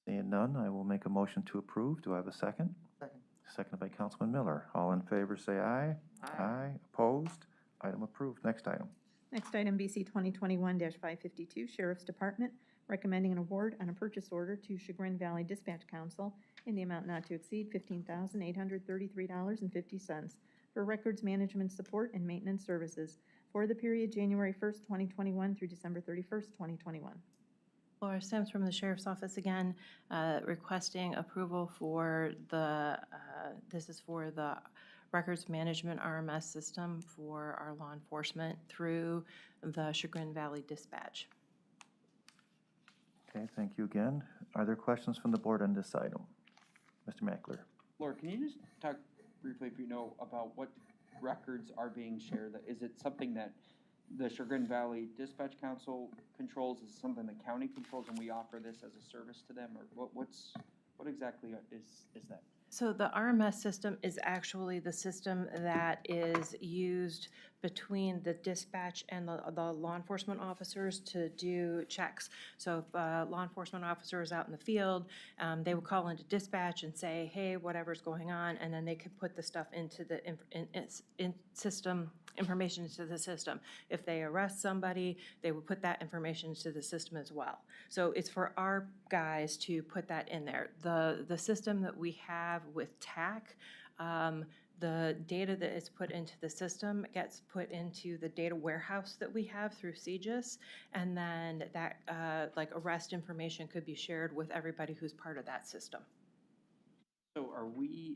Seeing none, I will make a motion to approve. Do I have a second? Second. Seconded by Councilman Miller. All in favor, say aye. Aye. Opposed? Item approved. Next item. Next item, BC 2021-552, Sheriff's Department, recommending an award on a purchase order to Chagrin Valley Dispatch Council in the amount not to exceed $15,833.50 for records management support and maintenance services for the period January 1st, 2021 through December 31st, 2021. Laura Sims from the Sheriff's Office again, requesting approval for the, this is for the records management RMS system for our law enforcement through the Chagrin Valley Dispatch. Okay, thank you again. Are there questions from the board on this item? Mr. Mackler. Laura, can you just talk briefly, if you know, about what records are being shared? Is it something that the Chagrin Valley Dispatch Council controls? Is it something the county controls and we offer this as a service to them? Or what exactly is that? So the RMS system is actually the system that is used between the dispatch and the law enforcement officers to do checks. So if a law enforcement officer is out in the field, they would call into dispatch and say, hey, whatever's going on, and then they could put the stuff into the information into the system. If they arrest somebody, they would put that information into the system as well. So it's for our guys to put that in there. The system that we have with TAC, the data that is put into the system gets put into the data warehouse that we have through CGIS, and then that like arrest information could be shared with everybody who's part of that system. So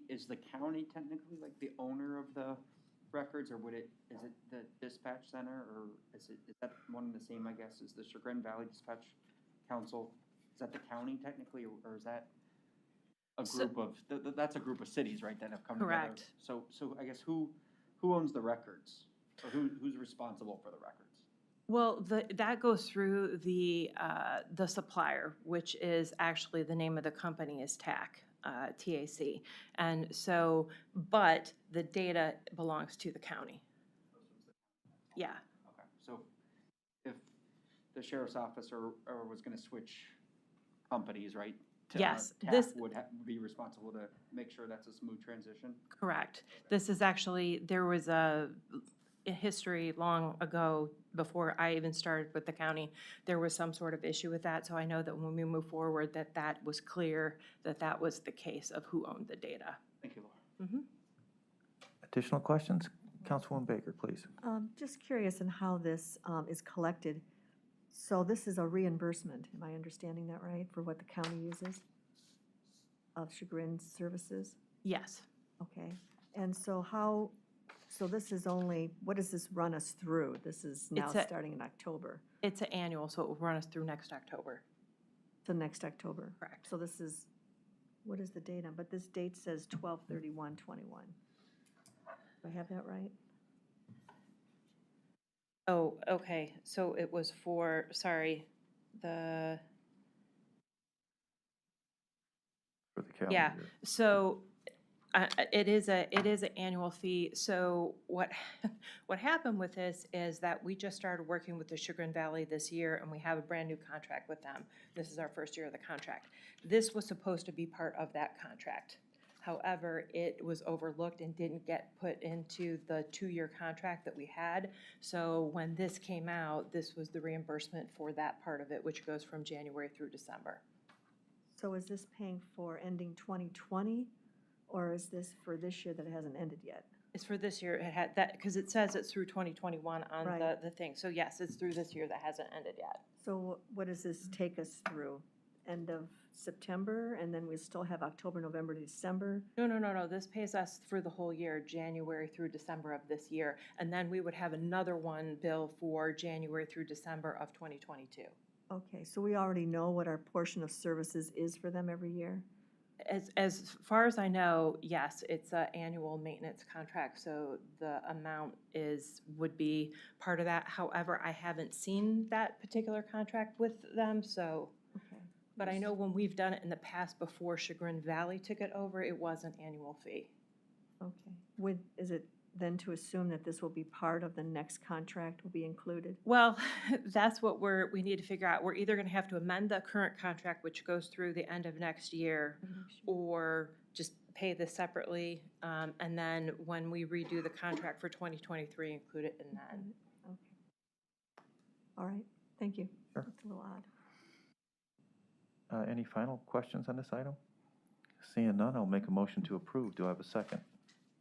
is the county technically like the owner of the records, or is it the dispatch center, or is that one and the same, I guess, is the Chagrin Valley Dispatch Council? Is that the county technically, or is that a group that's a group of cities, right, that have come Correct. together? So I guess who owns the records? Or who's responsible for the records? Well, that goes through the supplier, which is actually the name of the company is TAC, TAC. And so, but the data belongs to the county. Yeah, Okay, so if the sheriff's office or was gonna switch companies, right? Yes, TAF would be responsible to make sure that's a smooth transition? correct. This is actually, there was a history long ago, before I even started with the county, there was some sort of issue with that. So I know that when we move forward, that was clear, that was the case of who owned the data. Thank you, Laura. Additional questions? Councilwoman Baker, please. Just curious in how this is collected. So this is a reimbursement, am I understanding that right, for what the county uses of chagrin services? Yes. Okay, and so so this is only, what does this run us through? This is now starting in October, It's an annual, so it will run us through next October. so next October. Correct. So this is, what is the date on, but this date says 12/31/21. Do I have that right? Oh, okay, so it was for, sorry, For the calendar yeah, year. so it is an annual fee. So what happened with this is that we just started working with the Chagrin Valley this year, and we have a brand-new contract with them. This is our first year of the contract. This was supposed to be part of that contract. However, it was overlooked and didn't get put into the 2-year contract that we had. So when this came out, this was the reimbursement for that part of it, which goes from January through December. So is this paying for ending 2020, or is this for this year that it hasn't ended yet? It's for this year. It had that, because it says it's through 2021 on Right. the thing. So yes, it's through this year that hasn't ended yet. So what does this take us through? End of September, and then we still have October, November, December? No. This pays us for the whole year, January through December of this year. And then we would have another one bill for January through December of 2022. Okay, so we already know what our portion of services is for them every year? As far as I know, yes, it's an annual maintenance contract, so the amount would be part of that. However, I haven't seen that particular contract with them, so. Okay. But I know when we've done it in the past before Chagrin Valley took it over, it was an annual fee. Okay. Is it then to assume that this will be part of the next contract, will be included? Well, that's what we need to figure out. We're either gonna have to amend the current contract, which goes through the end of next year, or just pay this separately, and then when we redo the contract for 2023, include it in that. Okay. All right, thank you. Sure. That's a little odd. Any final questions on this item? Seeing none, I'll make a motion to approve. Do I have a second?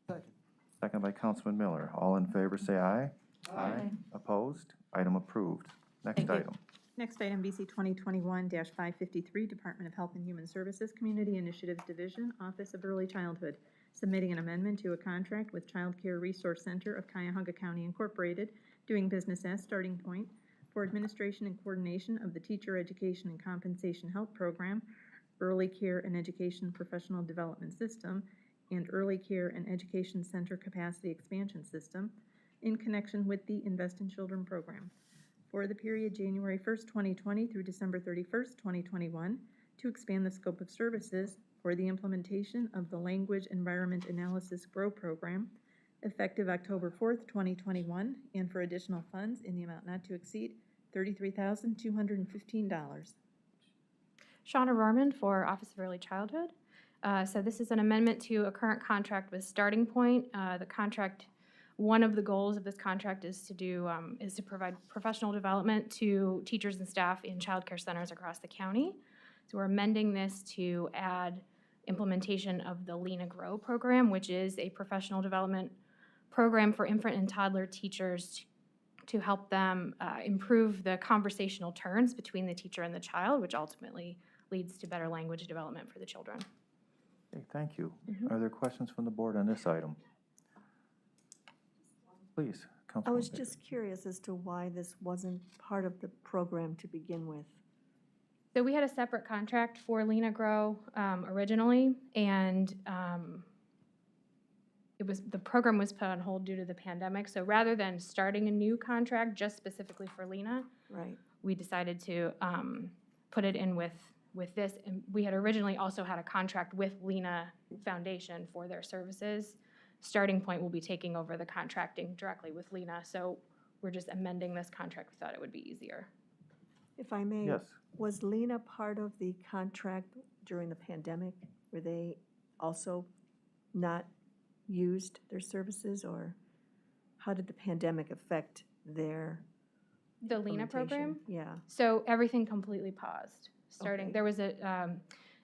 Second. Second by Councilman Miller. All in favor, say aye. Aye. Opposed? Item approved. Next Thank you. item. Next item, BC 2021-553, Department of Health and Human Services, Community Initiatives Division, Office of Early Childhood, submitting an amendment to a contract with Child Care Resource Center of Cuyahoga County Incorporated, doing business as Starting Point, for administration and coordination of the Teacher Education and Compensation Help Program, Early Care and Education Professional Development System, and Early Care and Education Center Capacity Expansion System, in connection with the Invest in Children program, for the period January 1st, 2020 through December 31st, 2021, to expand the scope of services for the implementation of the Language Environment Analysis GROW program, effective October 4th, 2021, and for additional funds in the amount not to exceed $33,215. Shauna Rorman for Office of Early Childhood. So this is an amendment to a current contract with Starting Point. The contract, one of the goals of this contract is to provide professional development to teachers and staff in child care centers across the county. So we're amending this to add implementation of the Lena Grow program, which is a professional development program for infant and toddler teachers to help them improve the conversational turns between the teacher and the child, which ultimately leads to better language development for the children. Okay, thank you. Are there questions from the board on this item? Please, Councilwoman I was Baker. just curious as to why this wasn't part of the program to begin with. So we had a separate contract for Lena Grow originally, and the program was put on hold due to the pandemic. So rather than starting a new contract just specifically for Lena, Right. we decided to put it in with this. And we had originally also had a contract with Lena Foundation for their services. Starting Point will be taking over the contracting directly with Lena. So we're just amending this contract. We thought it would be easier. If I may. Yes. Was Lena part of the contract during the pandemic? Were they also not used their services, or how did the pandemic affect their The Lena program? implementation? Yeah. So everything completely paused. Starting, Okay. there was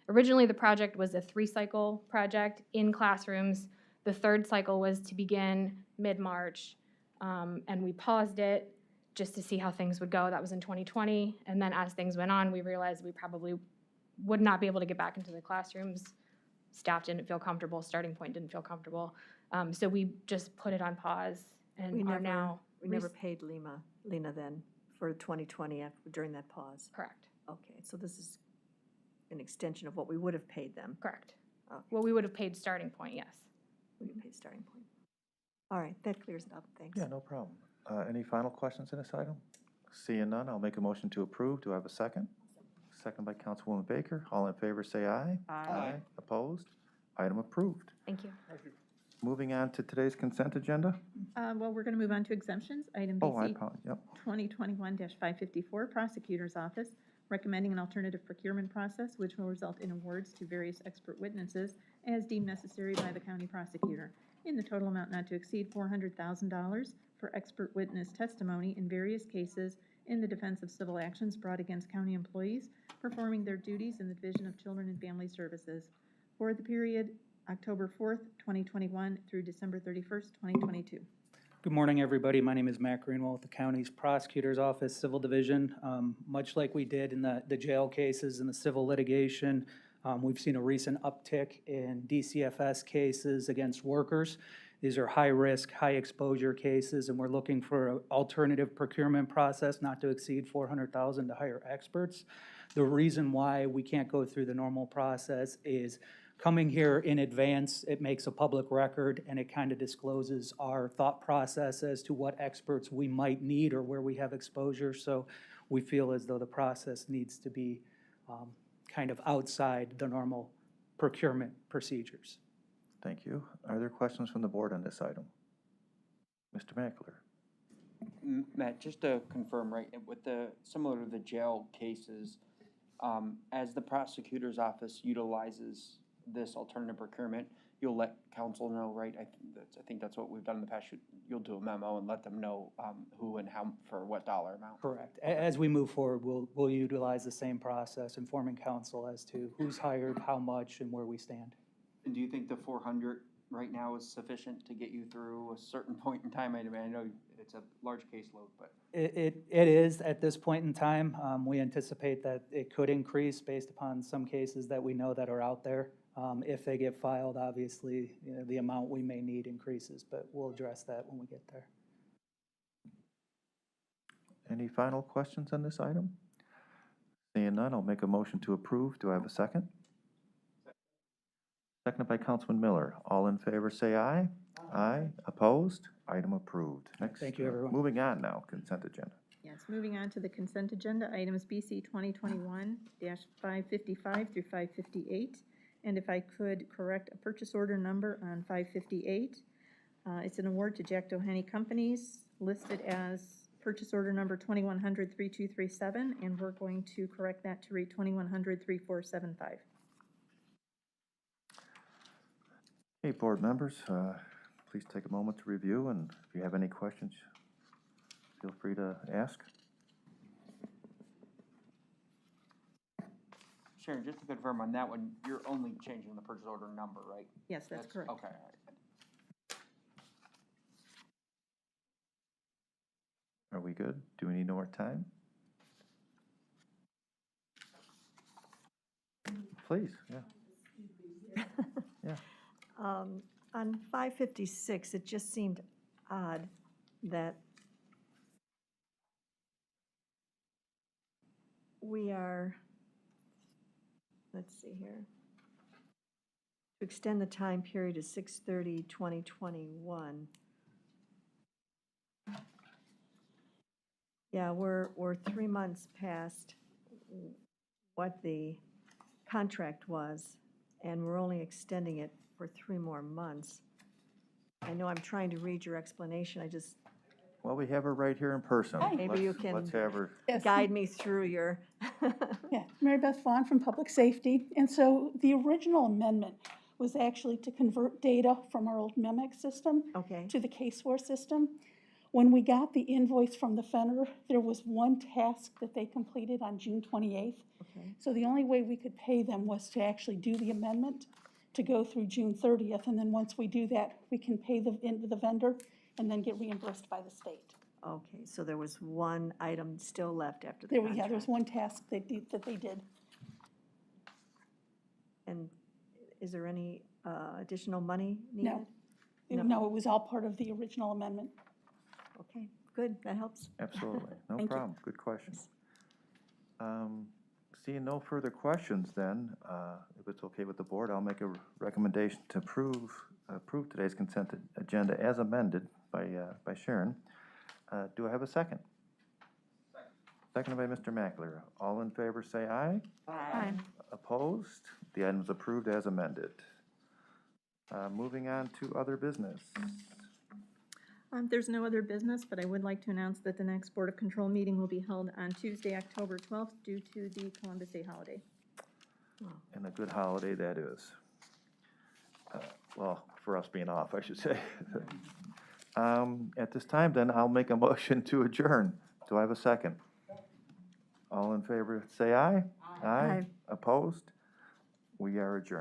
originally the project was a 3-cycle project in classrooms. The 3rd cycle was to begin mid-March, and we paused it just to see how things would go. That was in 2020, and then as things went on, we realized we probably would not be able to get back into the classrooms. Staff didn't feel comfortable, Starting Point didn't feel comfortable. So we just put it on pause and We are now. never paid Lena then for 2020 during that pause? Correct. Okay, so this is an extension of what we would have paid them. Correct. Okay. Well, we would have paid Starting Point, yes. We would have paid Starting Point. All right, that clears it up, thanks. Yeah, no problem. Any final questions in this item? Seeing none, I'll make a motion to approve. Do I have a second? Second by Councilwoman Baker. All in favor, say aye. Aye. Opposed? Item approved. Thank you. Moving on to today's consent agenda. Well, we're going to move on to exemptions. Item Oh, I BC apologize. Yep. 2021-554, Prosecutor's Office, recommending an alternative procurement process which will result in awards to various expert witnesses as deemed necessary by the county prosecutor, in the total amount not to exceed $400,000 for expert witness testimony in various cases in the defense of civil actions brought against county employees performing their duties in the Division of Children and Family Services for the period October 4th, 2021 through December 31st, 2022. Good morning, everybody. My name is Matt Greenwell with the county's prosecutor's office, civil division. Much like we did in the jail cases and the civil litigation, we've seen a recent uptick in DCFS cases against workers. These are high-risk, high-exposure cases, and we're looking for an alternative procurement process not to exceed $400,000 to hire experts. The reason why we can't go through the normal process is coming here in advance, it makes a public record, and it kind of discloses our thought process as to what experts we might need or where we have exposure. So we feel as though the process needs to be kind of outside the normal procurement procedures. Thank you. Are there questions from the board on this item? Mr. Mackler. Matt, just to confirm, right, with similar to the jail cases, as the prosecutor's office utilizes this alternative procurement, you'll let council know, right? I think that's what we've done in the past. You'll do a memo and let them know who and how, for what dollar amount. Correct. As we move forward, we'll utilize the same process, informing council as to who's hired, how much, and where we stand. And do you think the 400 right now is sufficient to get you through a certain point in time? I mean, I know it's a large caseload, but. It is at this point in time. We anticipate that it could increase based upon some cases that we know that are out there. If they get filed, obviously, the amount we may need increases, but we'll address that when we get there. Any final questions on this item? Seeing none, I'll make a motion to approve. Do I have a second? Seconded by Councilman Miller. All in favor, say aye. Aye. Opposed? Item approved. Next. Thank you, everyone. Moving on now, consent agenda. Yes, moving on to the consent agenda, items BC 2021-555 through 558. And if I could correct a purchase order number on 558, it's an award to Jack Doheny Companies listed as purchase order number 2100-3237, and we're going to correct that to read 2100-3475. Hey, board members, please take a moment to review, and if you have any questions, feel free to ask. Sharon, just to confirm on that one, you're only changing the purchase order number, right? Yes, that's correct. Okay, all right. Are we good? Do we need more time? Please, yeah. Yeah. On 556, it just seemed odd that we are, let's see here, extend the time period to 6/30/2021. Yeah, we're 3 months past what the contract was, and we're only extending it for 3 more months. I know I'm trying to read your explanation, I just, Well, we have her right here in person. maybe you Let's can have her. Yes. guide me through your. Yeah, Mary Beth Vaughn from Public Safety. And so the original amendment was actually to convert data from our old MEMEC system Okay, to the K-SWAR system. When we got the invoice from the Fenner, there was one task that they completed on June 28th. okay, So the only way we could pay them was to actually do the amendment to go through June 30th. And then once we do that, we can pay into the vendor and then get reimbursed by the state. okay, so there was one item still left after the There contract. there was one task they did. And is there any additional money needed? No. No, it was all part of the original amendment. Okay, good, that helps. Absolutely, no Thank you. problem, good question. Seeing no further questions then, if it's okay with the board, I'll make a recommendation to approve today's consent agenda as amended by Sharon. Do I have a second? Seconded by Mr. Mackler. All in favor, say aye. Aye. Opposed? The item is approved as amended. Moving on to other business. There's no other business, but I would like to announce that the next Board of Control meeting will be held on Tuesday, October 12th, due to the Columbus Day holiday. And a good holiday that is. Well, for us being off, I should say. At this time, then, I'll make a motion to adjourn. Do I have a second? All in favor, say aye. Aye. Opposed? We are adjourned.